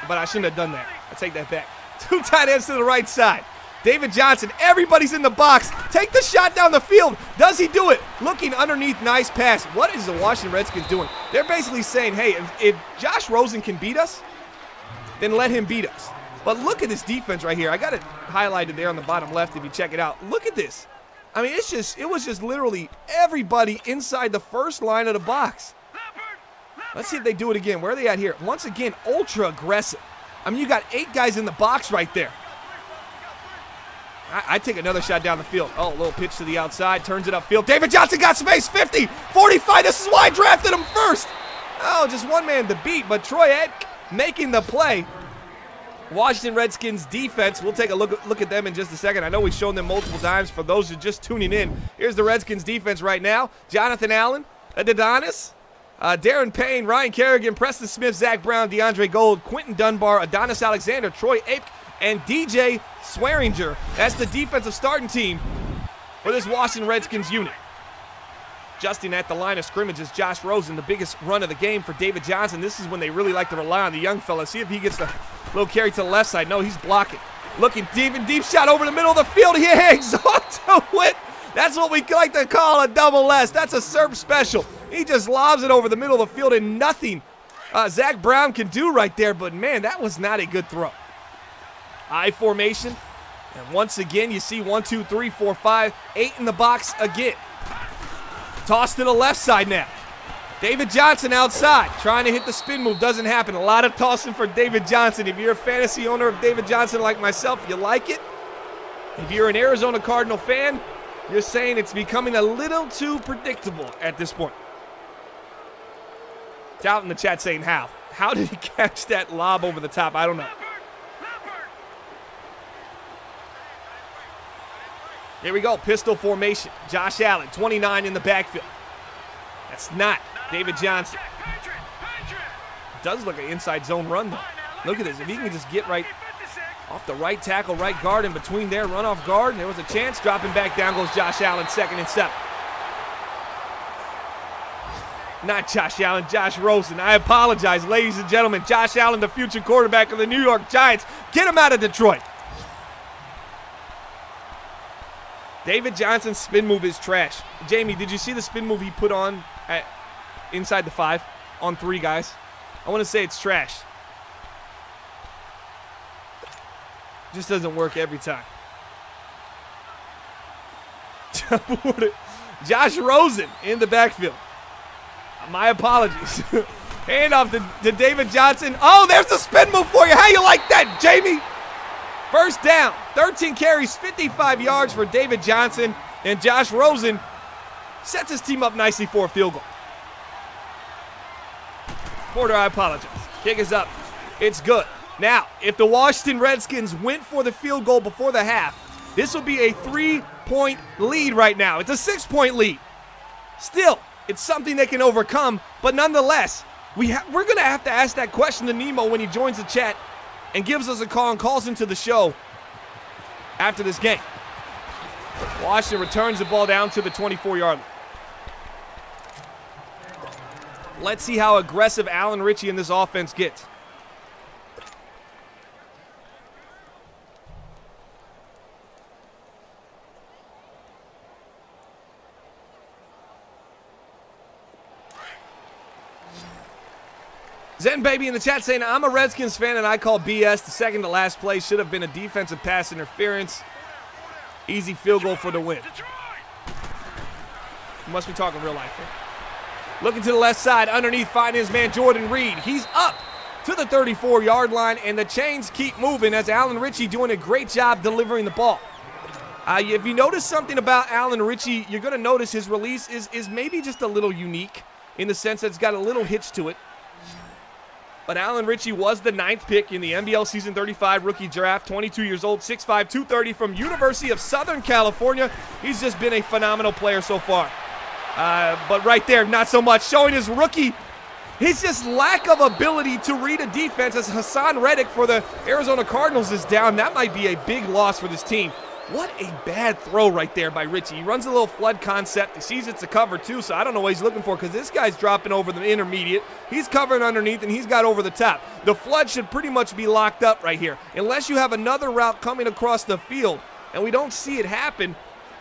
but I shouldn't have done that. I take that back. 2 tight ends to the right side. David Johnson, everybody's in the box. Take the shot down the field. Does he do it? Looking underneath, nice pass. What is the Washington Redskins doing? They're basically saying, hey, if Josh Rosen can beat us, then let him beat us. But look at this defense right here. I got it highlighted there on the bottom left if you check it out. Look at this. I mean, it was just literally everybody inside the first line of the box. Let's see if they do it again. Where are they at here? Once again, ultra aggressive. I mean, you got 8 guys in the box right there. I take another shot down the field. Oh, a little pitch to the outside. Turns it upfield. David Johnson got space. 50, 45. This is why I drafted him first. Oh, just one man to beat, but Troy Ed making the play. Washington Redskins defense, we'll take a look at them in just a second. I know we've shown them multiple times. For those who are just tuning in, here's the Redskins defense right now. Jonathan Allen, Adonis, Darren Payne, Ryan Kerrigan, Preston Smith, Zach Brown, DeAndre Gold, Quentin Dunbar, Adonis Alexander, Troy Apke, and DJ Swearinger. That's the defensive starting team for this Washington Redskins unit. Justin at the line of scrimmage is Josh Rosen, the biggest run of the game for David Johnson. This is when they really like to rely on the young fella. See if he gets the little carry to the left side. No, he's blocking. Looking deep and deep shot over the middle of the field. He hangs onto it. That's what we like to call a double S. That's a Serb special. He just lobs it over the middle of the field and nothing Zach Brown can do right there. But, man, that was not a good throw. I formation. And once again, you see 1, 2, 3, 4, 5, 8 in the box again. Toss to the left side now. David Johnson outside, trying to hit the spin move. Doesn't happen. A lot of tossing for David Johnson. If you're a fantasy owner of David Johnson like myself, you like it. If you're an Arizona Cardinal fan, you're saying it's becoming a little too predictable at this point. It's out in the chat saying how. How did he catch that lob over the top? I don't know. Here we go, pistol formation. Josh Allen, 29 in the backfield. That's not David Johnson. Does look like an inside zone run, though. Look at this. If he can just get right off the right tackle, right guard, in between there, run off guard, and there was a chance. Dropping back down goes Josh Allen, 2nd and 7. Not Josh Allen, Josh Rosen. I apologize, ladies and gentlemen. Josh Allen, the future quarterback of the New York Giants. Get him out of Detroit. David Johnson's spin move is trash. Jamie, did you see the spin move he put on inside the 5 on 3 guys? I want to say it's trash. Just doesn't work every time. Josh Rosen in the backfield. My apologies. Handoff to David Johnson. Oh, there's the spin move for you. How you like that, Jamie? First down, 13 carries, 55 yards for David Johnson, and Josh Rosen sets his team up nicely for a field goal. Porter, I apologize. Kick is up. It's good. Now, if the Washington Redskins went for the field goal before the half, this will be a 3-point lead right now. It's a 6-point lead. Still, it's something they can overcome, but nonetheless, we're going to have to ask that question to Nemo when he joins the chat and gives us a call and calls into the show after this game. Washington returns the ball down to the 24-yard line. Let's see how aggressive Alan Ritchie in this offense gets. Zen Baby in the chat saying, I'm a Redskins fan and I call BS. The second to last play should have been a defensive pass interference. Easy field goal for the win. You must be talking real life here. Looking to the left side, underneath, finding his man Jordan Reed. He's up to the 34-yard line, and the chains keep moving as Alan Ritchie doing a great job delivering the ball. If you notice something about Alan Ritchie, you're going to notice his release is maybe just a little unique in the sense that it's got a little hitch to it. But Alan Ritchie was the 9th pick in the MBL Season 35 rookie draft, 22 years old, 6'5", 230 from University of Southern California. He's just been a phenomenal player so far. But right there, not so much. Showing his just lack of ability to read a defense as Hassan Reddick for the Arizona Cardinals is down. That might be a big loss for this team. What a bad throw right there by Ritchie. He runs a little flood concept. He sees it's a cover too, so I don't know what he's looking for because this guy's dropping over the intermediate. He's covering underneath, and he's got over the top. The flood should pretty much be locked up right here unless you have another route coming across the field, and we don't see it happen.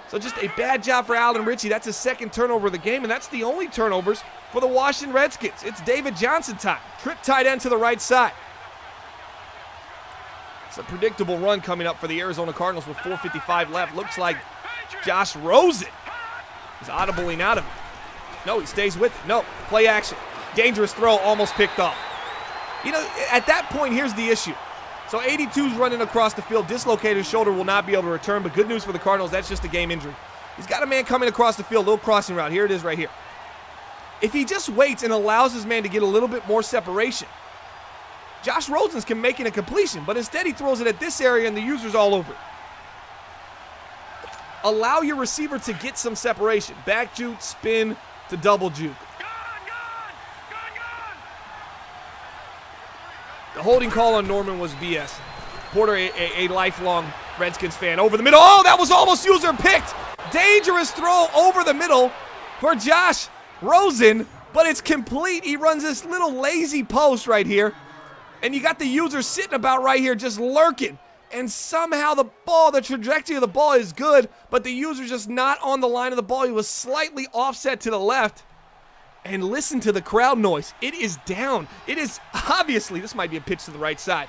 So just a bad job for Alan Ritchie. That's his 2nd turnover of the game, and that's the only turnovers for the Washington Redskins. It's David Johnson time. Trip tight end to the right side. It's a predictable run coming up for the Arizona Cardinals with 4:55 left. Looks like Josh Rosen is audibling out of it. No, he stays with it. No, play action. Dangerous throw, almost picked off. You know, at that point, here's the issue. So 82's running across the field. Dislocated shoulder, will not be able to return, but good news for the Cardinals, that's just a game injury. He's got a man coming across the field, little crossing route. Here it is right here. If he just waits and allows his man to get a little bit more separation, Josh Rosen's can make it a completion, but instead he throws it at this area and the user's all over it. Allow your receiver to get some separation. Back juke, spin to double juke. The holding call on Norman was BS. Porter, a lifelong Redskins fan, over the middle. Oh, that was almost user picked. Dangerous throw over the middle for Josh Rosen, but it's complete. He runs this little lazy post right here. And you got the user sitting about right here just lurking. And somehow the trajectory of the ball is good, but the user's just not on the line of the ball. He was slightly offset to the left. And listen to the crowd noise. It is down. It is obviously, this might be a pitch to the right side.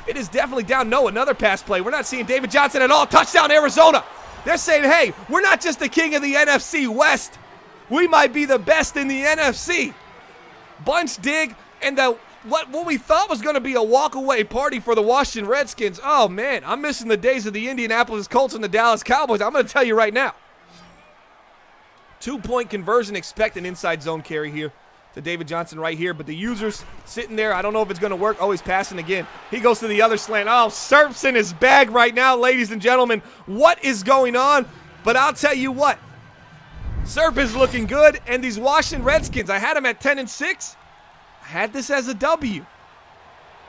It is definitely down. No, another pass play. We're not seeing David Johnson at all. Touchdown, Arizona. They're saying, hey, we're not just the king of the NFC West. We might be the best in the NFC. Bunch dig, and what we thought was going to be a walk-away party for the Washington Redskins. Oh, man, I'm missing the days of the Indianapolis Colts and the Dallas Cowboys. I'm going to tell you right now. 2-point conversion, expect an inside zone carry here to David Johnson right here, but the user's sitting there. I don't know if it's going to work. Oh, he's passing again. He goes to the other slant. Oh, Serp's in his bag right now, ladies and gentlemen. What is going on? But I'll tell you what. Serp is looking good, and these Washington Redskins, I had them at 10-6. I had this as a W.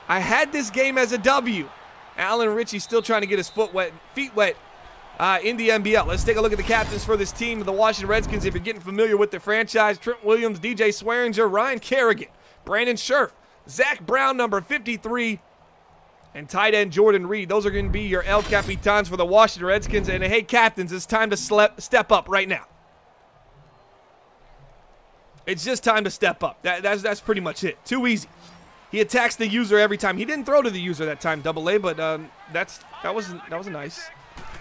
I had this game as a W. Alan Ritchie still trying to get his feet wet in the MBL. Let's take a look at the captains for this team, the Washington Redskins. If you're getting familiar with the franchise, Trent Williams, DJ Swearinger, Ryan Kerrigan, Brandon Scherf, Zach Brown, number 53, and tight end Jordan Reed. Those are going to be your El Capitans for the Washington Redskins. And hey, captains, it's time to step up right now. It's just time to step up. That's pretty much it. Too easy. He attacks the user every time. He didn't throw to the user that time, AA, but that was nice.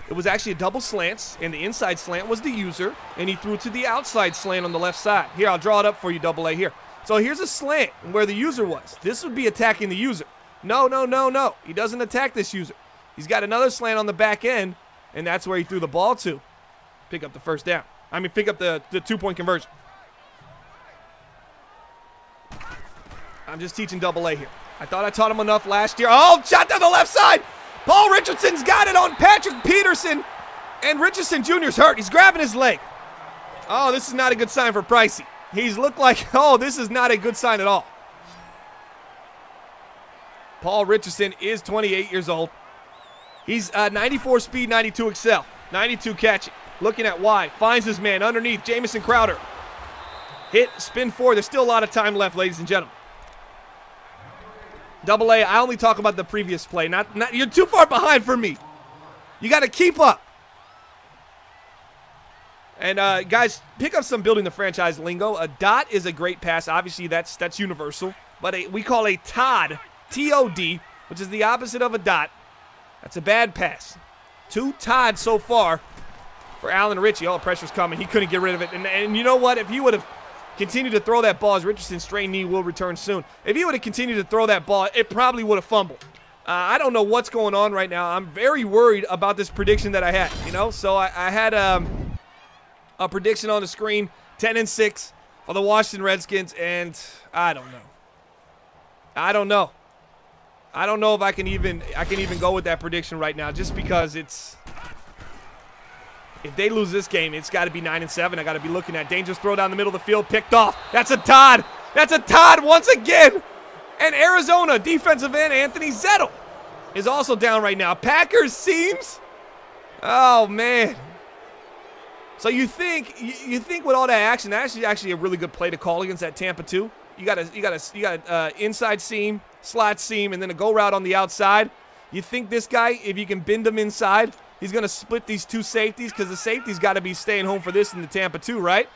It was actually a double slants, and the inside slant was the user, and he threw to the outside slant on the left side. Here, I'll draw it up for you, AA, here. So here's a slant where the user was. This would be attacking the user. No. He doesn't attack this user. He's got another slant on the back end, and that's where he threw the ball to. Pick up the first down. Pick up the 2-point conversion. I'm just teaching AA here. I thought I taught him enough last year. Oh, shot down the left side. Paul Richardson's got it on Patrick Peterson, and Richardson Jr.'s hurt. He's grabbing his leg. Oh, this is not a good sign for Pricey. He's looked like, oh, this is not a good sign at all. Paul Richardson is 28 years old. He's 94 speed, 92 excel, 92 catching. Looking at wide, finds his man underneath, Jamison Crowder. Hit, spin forward. There's still a lot of time left, ladies and gentlemen. AA, I only talk about the previous play. Not you're too far behind for me. You got to keep up. And guys, pick up some building the franchise lingo. A dot is a great pass. Obviously, that's universal. But we call a TOD, T-O-D, which is the opposite of a dot. That's a bad pass. 2 TOD so far for Alan Ritchie. Oh, the pressure's coming. He couldn't get rid of it. And you know what? If he would have continued to throw that ball, as Richardson's strained knee will return soon. If he would have continued to throw that ball, it probably would have fumbled. I don't know what's going on right now. I'm very worried about this prediction that I had, you know? So I had a prediction on the screen, 10-6 for the Washington Redskins, and I don't know. I don't know if I can even go with that prediction right now, just because it's, if they lose this game, it's got to be 9-7. I got to be looking at dangerous throw down the middle of the field, picked off. That's a Todd. That's a Todd once again. And Arizona defensive end Anthony Zettel is also down right now. Packers seems. Oh man. So you think with all that action, that's actually a really good play to call against that Tampa 2. You got a inside seam, slot seam, and then a go route on the outside. You think this guy, if you can bend him inside, he's going to split these two safeties, because the safety's got to be staying home for this in the Tampa 2, right?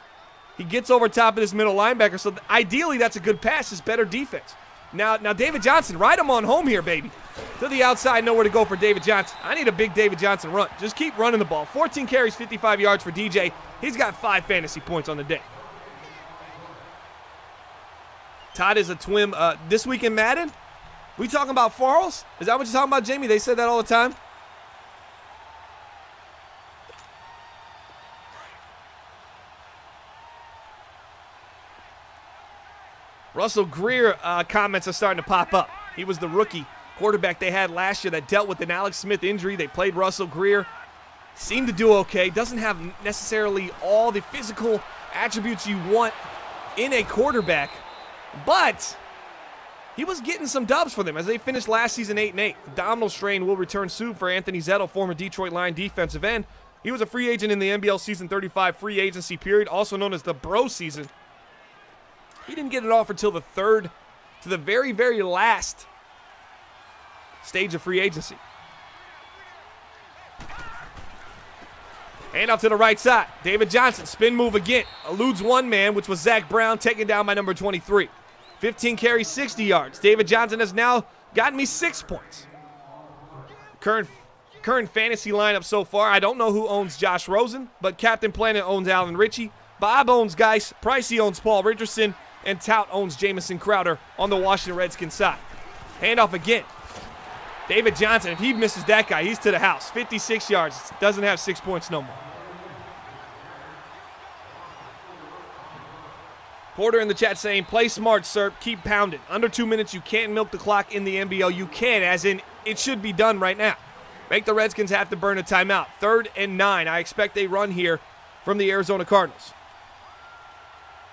He gets over top of this middle linebacker, so ideally that's a good pass. It's better defense. Now David Johnson, ride him on home here, baby. To the outside, nowhere to go for David Johnson. I need a big David Johnson run. Just keep running the ball. 14 carries, 55 yards for DJ. He's got 5 fantasy points on the day. Todd is a twin. This week in Madden, we talking about Farrells? Is that what you're talking about, Jamie? They said that all the time. Russell Greer comments are starting to pop up. He was the rookie quarterback they had last year that dealt with an Alex Smith injury. They played Russell Greer. Seemed to do okay. Doesn't have necessarily all the physical attributes you want in a quarterback, but he was getting some dubs for them as they finished last season 8-8. Abdominal strain will return soon for Anthony Zettel, former Detroit Lion defensive end. He was a free agent in the NBL season 35 free agency period, also known as the Bro season. He didn't get an offer until the third to the very, very last stage of free agency. Hand off to the right side. David Johnson, spin move again. Eludes one man, which was Zach Brown, taken down by number 23. 15 carries, 60 yards. David Johnson has now gotten me 6 points. Current fantasy lineup so far. I don't know who owns Josh Rosen, but Captain Planet owns Alan Ritchie. Bob owns Geis. Pricey owns Paul Richardson. And Tout owns Jamison Crowder on the Washington Redskins side. Handoff again. David Johnson, if he misses that guy, he's to the house. 56 yards. Doesn't have 6 points no more. Porter in the chat saying, play smart, sir. Keep pounding. Under 2 minutes, you can't milk the clock in the NBL. You can, as in it should be done right now. Make the Redskins have to burn a timeout. 3rd and 9. I expect a run here from the Arizona Cardinals.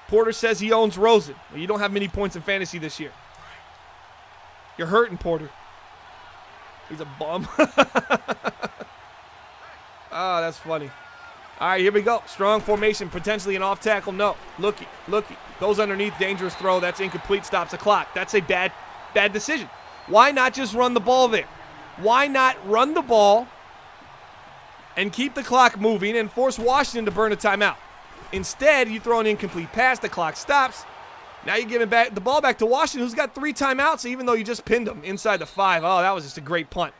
Porter says he owns Rosen. Well, you don't have many points in fantasy this year. You're hurting, Porter. He's a bum. Oh, that's funny. All right, here we go. Strong formation, potentially an off tackle. No. Looky. Goes underneath, dangerous throw. That's incomplete, stops the clock. That's a bad decision. Why not just run the ball there? Why not run the ball and keep the clock moving and force Washington to burn a timeout? Instead, you throw an incomplete pass, the clock stops. Now you're giving back the ball back to Washington, who's got 3 timeouts, even though you just pinned them inside the 5. Oh, that was just a great punt.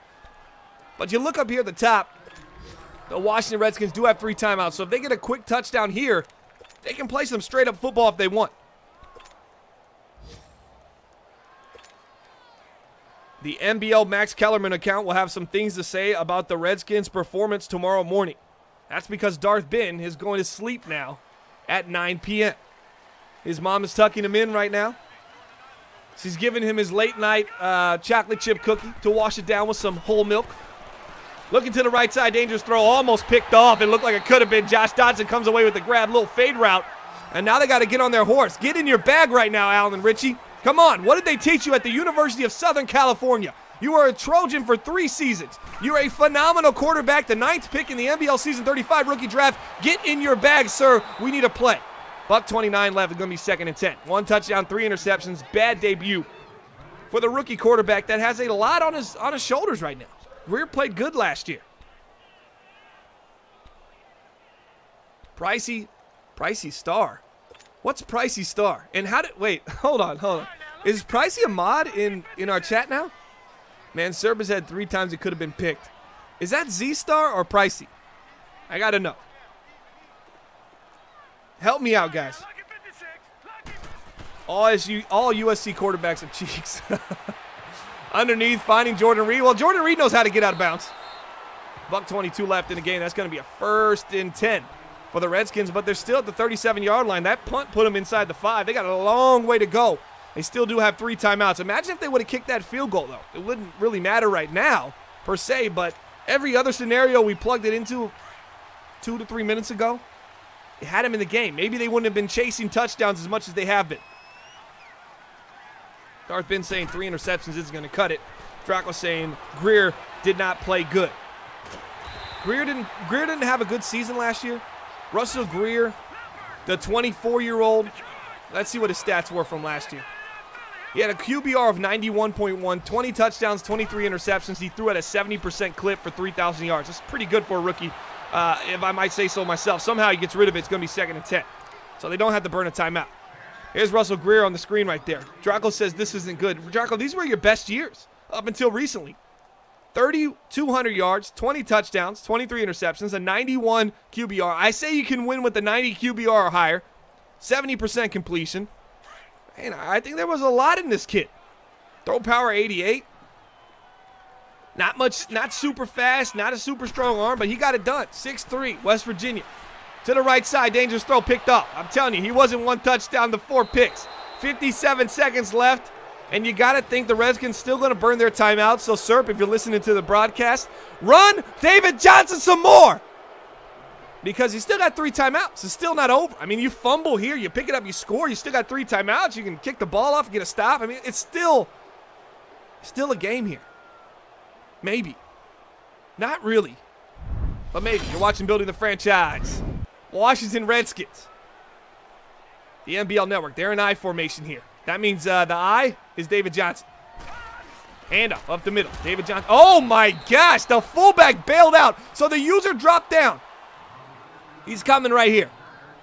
But you look up here at the top, the Washington Redskins do have 3 timeouts, so if they get a quick touchdown here, they can play some straight-up football if they want. The MBL Max Kellerman account will have some things to say about the Redskins' performance tomorrow morning. That's because Darth Ben is going to sleep now at 9 p.m. His mom is tucking him in right now. She's giving him his late-night chocolate chip cookie to wash it down with some whole milk. Looking to the right side, dangerous throw, almost picked off. It looked like it could have been. Josh Dodson comes away with the grab, little fade route. And now they got to get on their horse. Get in your bag right now, Alan Ritchie. Come on, what did they teach you at the University of Southern California? You were a Trojan for 3 seasons. You're a phenomenal quarterback, the 9th pick in the NBL Season 35 rookie draft. Get in your bag, sir. We need a play. $1:29 left. It's going to be 2nd and 10. 1 touchdown, 3 interceptions. Bad debut for the rookie quarterback that has a lot on his shoulders right now. Greer played good last year. Pricey Star. What's Pricey Star? And how did, wait, hold on. Is Pricey a mod in our chat now? Man, Serb had 3 times it could have been picked. Is that Z-Star or Pricey? I got to know. Help me out, guys. All USC quarterbacks have cheeks. Underneath, finding Jordan Reed. Well, Jordan Reed knows how to get out of bounds. $1:22 left in the game. That's going to be a 1st and 10 for the Redskins, but they're still at the 37-yard line. That punt put them inside the 5. They got a long way to go. They still do have 3 timeouts. Imagine if they would have kicked that field goal, though. It wouldn't really matter right now, per se, but every other scenario we plugged it into 2 to 3 minutes ago, it had them in the game. Maybe they wouldn't have been chasing touchdowns as much as they have been. Darth Bin saying 3 interceptions isn't going to cut it. Draco saying Greer did not play good. Greer didn't have a good season last year. Russell Greer, the 24-year-old, let's see what his stats were from last year. He had a QBR of 91.1, 20 touchdowns, 23 interceptions. He threw at a 70% clip for 3,000 yards. That's pretty good for a rookie, if I might say so myself. Somehow he gets rid of it. It's going to be 2nd and 10. So they don't have to burn a timeout. Here's Russell Greer on the screen right there. Draco says this isn't good. Draco, these were your best years up until recently. 3,200 yards, 20 touchdowns, 23 interceptions, a 91 QBR. I say you can win with the 90 QBR or higher, 70% completion. Man, I think there was a lot in this kid. Throw power 88. Not much, not super fast, not a super strong arm, but he got it done. 6'3", West Virginia. To the right side, dangerous throw picked off. I'm telling you, he wasn't 1 touchdown to 4 picks. 57 seconds left, and you got to think the Redskins still going to burn their timeout. So, Serp, if you're listening to the broadcast, run David Johnson some more. Because you still got 3 timeouts. It's still not over. I mean, you fumble here, you pick it up, you score, you still got 3 timeouts. You can kick the ball off and get a stop. I mean, it's still a game here. Maybe. Not really. But maybe. You're watching Building the Franchise. Washington Redskins. The MBL Network. They're in I formation here. That means the I is David Johnson. Handoff up the middle. David Johnson. Oh, my gosh. The fullback bailed out. So the user dropped down. He's coming right here.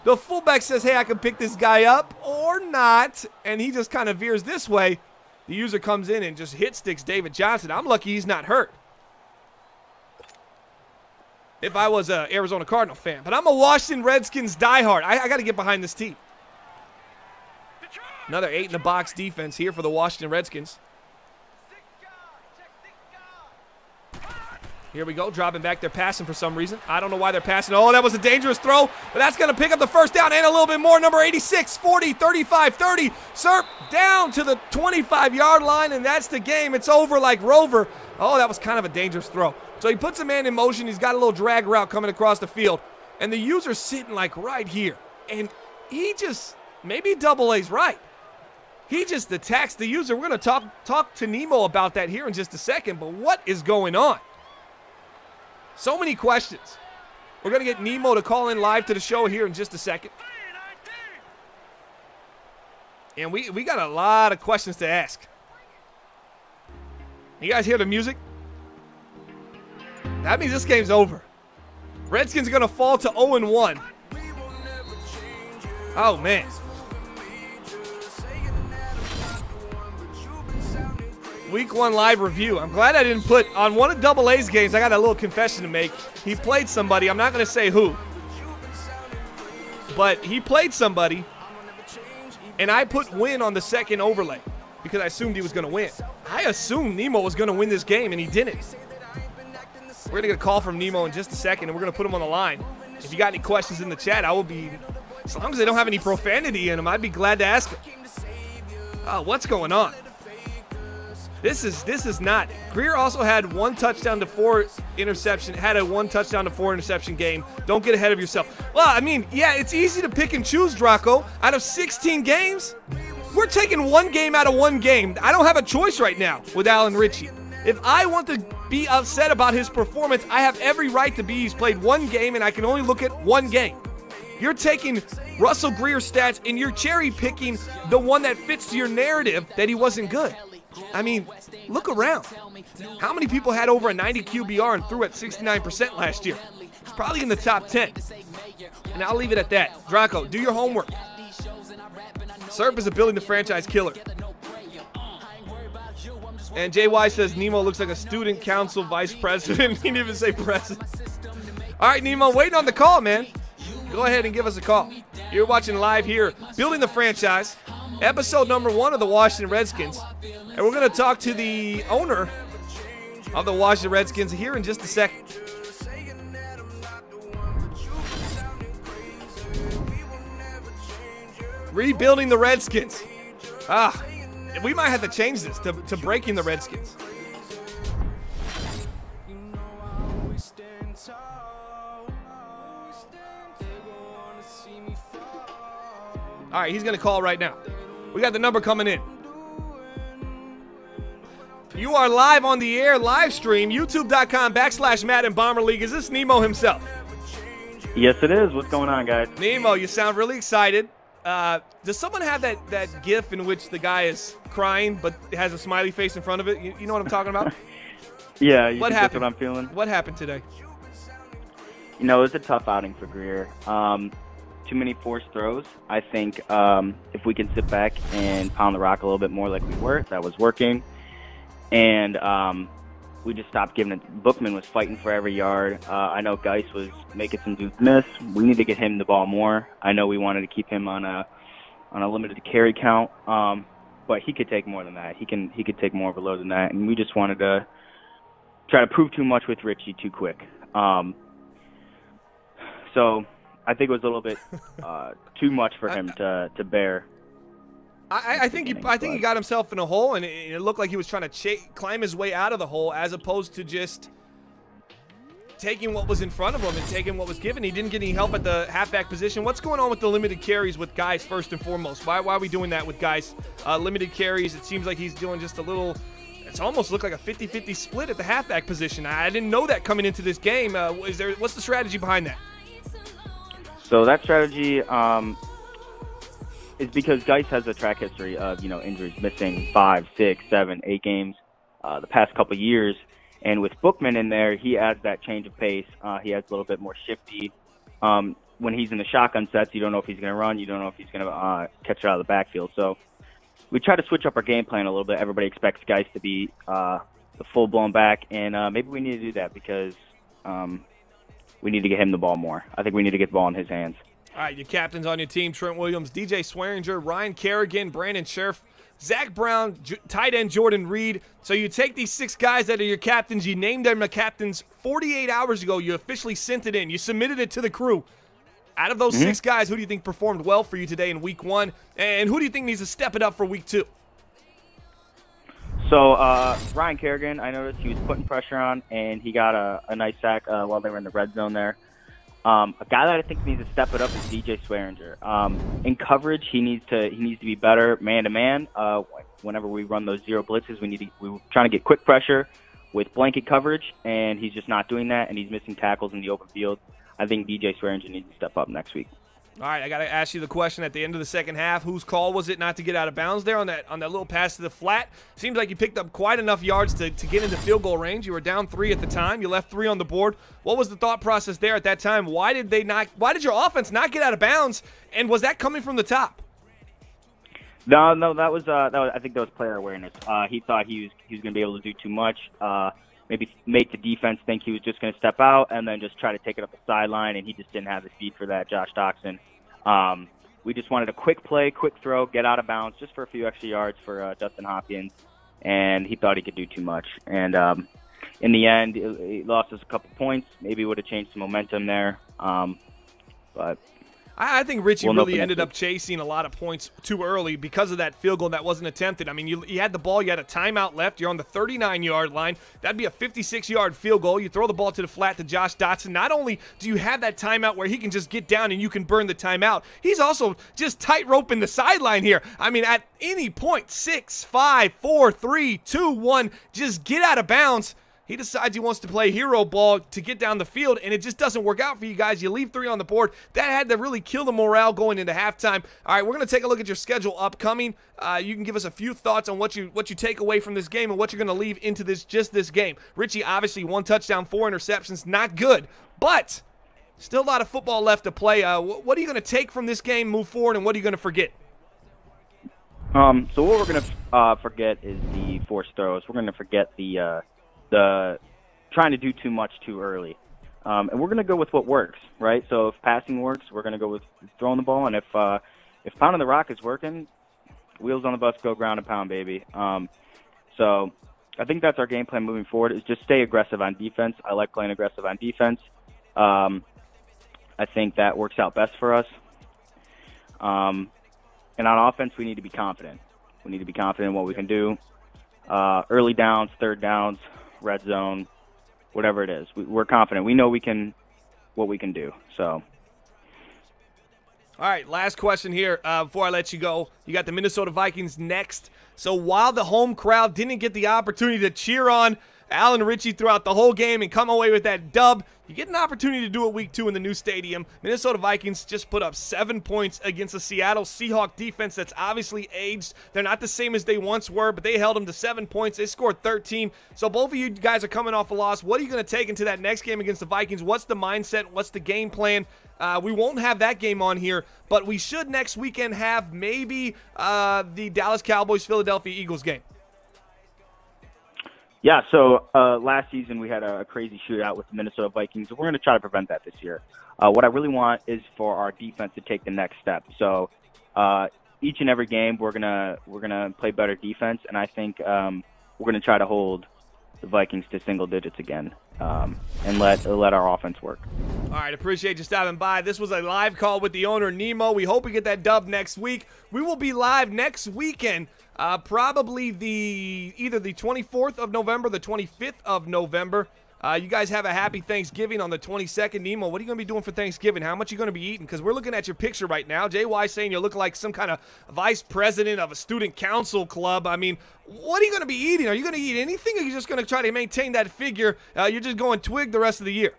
The fullback says, hey, I can pick this guy up or not. And he just kind of veers this way. The user comes in and just hit sticks David Johnson. I'm lucky he's not hurt. If I was an Arizona Cardinal fan. But I'm a Washington Redskins diehard. I got to get behind this team. Another 8-in-the-box defense here for the Washington Redskins. Here we go, dropping back. They're passing for some reason. I don't know why they're passing. Oh, that was a dangerous throw, but that's going to pick up the 1st down and a little bit more. Number 86, 40, 35, 30. Serp down to the 25-yard line, and that's the game. It's over like Rover. Oh, that was kind of a dangerous throw. So he puts a man in motion. He's got a little drag route coming across the field, and the user's sitting like right here. And he just, maybe Double A's right. He just attacks the user. We're going to talk to Nemo about that here in just a second, but what is going on? So many questions. We're going to get Nemo to call in live to the show here in just a second. And we got a lot of questions to ask. You guys hear the music? That means this game's over. Redskins are going to fall to 0-1. Oh, man. Week 1 live review. I'm glad I didn't put on one of Double A's games. I got a little confession to make. He played somebody. I'm not going to say who. But he played somebody. And I put win on the 2nd overlay because I assumed he was going to win. I assumed Nemo was going to win this game, and he didn't. We're going to get a call from Nemo in just a second, and we're going to put him on the line. If you got any questions in the chat, I will be, as long as they don't have any profanity in them, I'd be glad to ask them. Oh, what's going on? This is not. Greer also had 1 touchdown to 4 interception, had a 1 touchdown to 4 interception game. Don't get ahead of yourself. Well, I mean, yeah, it's easy to pick and choose, Draco. Out of 16 games, we're taking 1 game out of 1 game. I don't have a choice right now with Alan Ritchie. If I want to be upset about his performance, I have every right to be. He's played 1 game, and I can only look at 1 game. You're taking Russell Greer's stats, and you're cherry-picking the one that fits your narrative that he wasn't good. I mean, look around. How many people had over a 90 QBR and threw at 69% last year? It's probably in the top 10. And I'll leave it at that. Draco, do your homework. Serp is a Building the Franchise killer. And JY says Nemo looks like a student council vice president. He didn't even say president. All right, Nemo, waiting on the call, man. Go ahead and give us a call. You're watching live here, Building the Franchise. Episode number 1 of the Washington Redskins. And we're going to talk to the owner of the Washington Redskins here in just a second. Rebuilding the Redskins. We might have to change this to breaking the Redskins. All right, he's going to call right now. We got the number coming in. You are live on the air, live stream, youtube.com/Matt and Bomber League. Is this Nemo himself? Yes, it is. What's going on, guys? Nemo, you sound really excited. Does someone have that GIF in which the guy is crying but has a smiley face in front of it? You know what I'm talking about? Yeah, What happened? That's what I'm feeling. What happened today? You know, it was a tough outing for Greer. Too many forced throws. I think if we can sit back and pound the rock a little bit more like we were, that was working. And we just stopped giving it. Bookman was fighting for every yard. I know Geis was making some dudes miss. We need to get him the ball more. I know we wanted to keep him on a limited carry count, but he could take more than that. He could take more of a load than that, and we just wanted to try to prove too much with Richie too quick. So I think it was a little bit too much for him to bear. I think he got himself in a hole, and it looked like he was trying to climb his way out of the hole as opposed to just taking what was in front of him and taking what was given. He didn't get any help at the halfback position. What's going on with the limited carries with guys first and foremost? Why are we doing that with guys? Limited carries, it seems like he's doing just a little – it's almost looked like a 50-50 split at the halfback position. I didn't know that coming into this game. What's the strategy behind that? So that strategy is because Geis has a track history of, injuries, missing 5, 6, 7, 8 games the past couple of years. And with Bookman in there, he adds that change of pace. He adds a little bit more shifty. When he's in the shotgun sets, you don't know if he's going to run. You don't know if he's going to catch it out of the backfield. So we try to switch up our game plan a little bit. Everybody expects Geis to be the full-blown back, and maybe we need to do that because we need to get him the ball more. I think we need to get the ball in his hands. All right, your captains on your team, Trent Williams, DJ Swearinger, Ryan Kerrigan, Brandon Scherf, Zach Brown, tight end Jordan Reed. So you take these 6 guys that are your captains, you named them the captains 48 hours ago. You officially sent it in. You submitted it to the crew. Out of those 6 guys, who do you think performed well for you today in week 1? And who do you think needs to step it up for week 2? So Ryan Kerrigan, I noticed he was putting pressure on, and he got a nice sack while they were in the red zone there. A guy that I think needs to step it up is DJ Swearinger. In coverage, he needs to be better man-to-man. Whenever we run those zero blitzes, we're trying to get quick pressure with blanket coverage, and he's just not doing that, and he's missing tackles in the open field. I think DJ Swearinger needs to step up next week. All right, I got to ask you the question at the end of the second half. Whose call was it not to get out of bounds there on that little pass to the flat? Seems like you picked up quite enough yards to get into field goal range. You were down 3 at the time. You left 3 on the board. What was the thought process there at that time? Why did your offense not get out of bounds? And was that coming from the top? No, that was I think that was player awareness. He thought he was going to be able to do too much. Maybe make the defense think he was just going to step out and then just try to take it up the sideline, and he just didn't have the speed for that, Josh Doxson. We just wanted a quick play, quick throw, get out of bounds just for a few extra yards for Dustin Hopkins, and he thought he could do too much. And in the end, he lost us a couple points. Maybe would have changed some momentum there. But I think Richie really ended up chasing a lot of points too early because of that field goal that wasn't attempted. I mean, you had the ball, you had a timeout left, you're on the 39-yard line. That'd be a 56-yard field goal. You throw the ball to the flat to Josh Dotson. Not only do you have that timeout where he can just get down and you can burn the timeout, he's also just tight-roping the sideline here. I mean, at any point, 6, 5, 4, 3, 2, 1, just get out of bounds. He decides he wants to play hero ball to get down the field, and it just doesn't work out for you guys. You leave 3 on the board. That had to really kill the morale going into halftime. All right, we're going to take a look at your schedule upcoming. You can give us a few thoughts on what you take away from this game and what you're going to leave into this game. Richie, obviously, 1 touchdown, 4 interceptions. Not good, but still a lot of football left to play. What are you going to take from this game, move forward, and what are you going to forget? So what we're going to forget is the forced throws. We're going to forget the trying to do too much too early. And we're going to go with what works, right? So if passing works, we're going to go with throwing the ball. And if pounding the rock is working, wheels on the bus go ground and pound, baby. So I think that's our game plan moving forward, is just stay aggressive on defense. I like playing aggressive on defense. I think that works out best for us. And on offense, we need to be confident. We need to be confident in what we can do. Early downs, third downs, red zone, whatever it is. We're confident. We know what we can do. So. All right, last question here before I let you go. You got the Minnesota Vikings next. So while the home crowd didn't get the opportunity to cheer on Alan Ritchie throughout the whole game and come away with that dub, you get an opportunity to do it week 2 in the new stadium. Minnesota Vikings just put up 7 points against the Seattle Seahawks defense that's obviously aged. They're not the same as they once were, but they held them to 7 points. They scored 13. So both of you guys are coming off a loss. What are you going to take into that next game against the Vikings? What's the mindset? What's the game plan? We won't have that game on here, but we should next weekend have maybe the Dallas Cowboys-Philadelphia Eagles game. Yeah, so last season we had a crazy shootout with the Minnesota Vikings. We're going to try to prevent that this year. What I really want is for our defense to take the next step. So each and every game we're gonna play better defense, and I think we're going to try to hold the Vikings to single digits again, and let our offense work. All right, appreciate you stopping by. This was a live call with the owner, Nemo. We hope we get that dub next week. We will be live next weekend, probably either the 24th of November, the 25th of November. You guys have a happy Thanksgiving on the 22nd. Nemo, what are you going to be doing for Thanksgiving? How much are you going to be eating? Because we're looking at your picture right now. JY saying you look like some kind of vice president of a student council club. I mean, what are you going to be eating? Are you going to eat anything, or are you just going to try to maintain that figure? You're just going twig the rest of the year?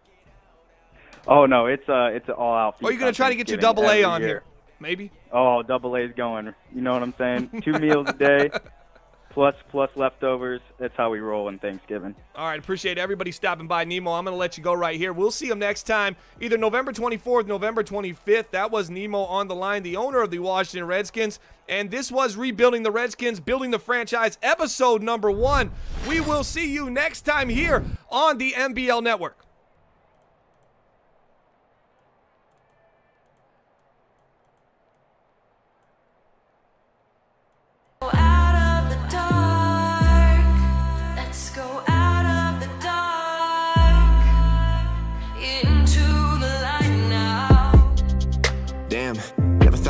Oh, no, it's an all-out feast. Or are you going to try to get your double A on here? Maybe? Oh, double A is going. You know what I'm saying? 2 meals a day. Plus leftovers. That's how we roll in Thanksgiving. All right, appreciate everybody stopping by. Nemo, I'm going to let you go right here. We'll see him next time, either November 24th, November 25th. That was Nemo on the line, the owner of the Washington Redskins. And this was Rebuilding the Redskins, Building the Franchise, episode number 1. We will see you next time here on the MBL Network.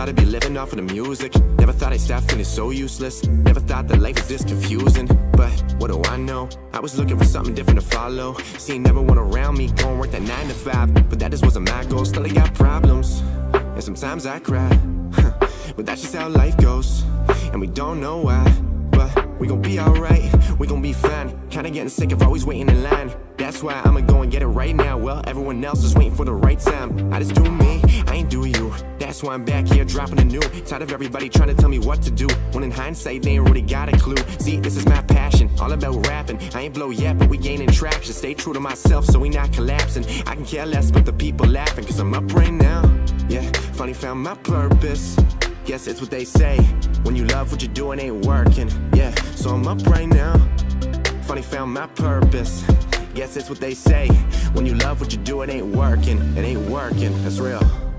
I'd be living off of the music. Never thought I'd stop feeling so useless. Never thought that life was this confusing. But what do I know? I was looking for something different to follow. Seeing everyone around me going work that 9 to 5. But that just wasn't my goal. Still I got problems, and sometimes I cry. But that's just how life goes, and we don't know why. But we gon' be alright, we gon' be fine. Kinda getting sick of always waiting in line. That's why I'ma go and get it right now. Well, everyone else is waiting for the right time. I just do me, I ain't do you. That's why I'm back here dropping a new. Tired of everybody trying to tell me what to do, when in hindsight they ain't really got a clue. See, this is my passion, all about rapping. I ain't blow yet, but we gaining traction. Stay true to myself so we not collapsing. I can care less but the people laughing, cause I'm up right now. Yeah, finally found my purpose. Guess it's what they say, when you love what you're doing ain't working. Yeah, so I'm up right now. Finally found my purpose. Guess it's what they say, when you love what you're doing ain't working. It ain't working, that's real.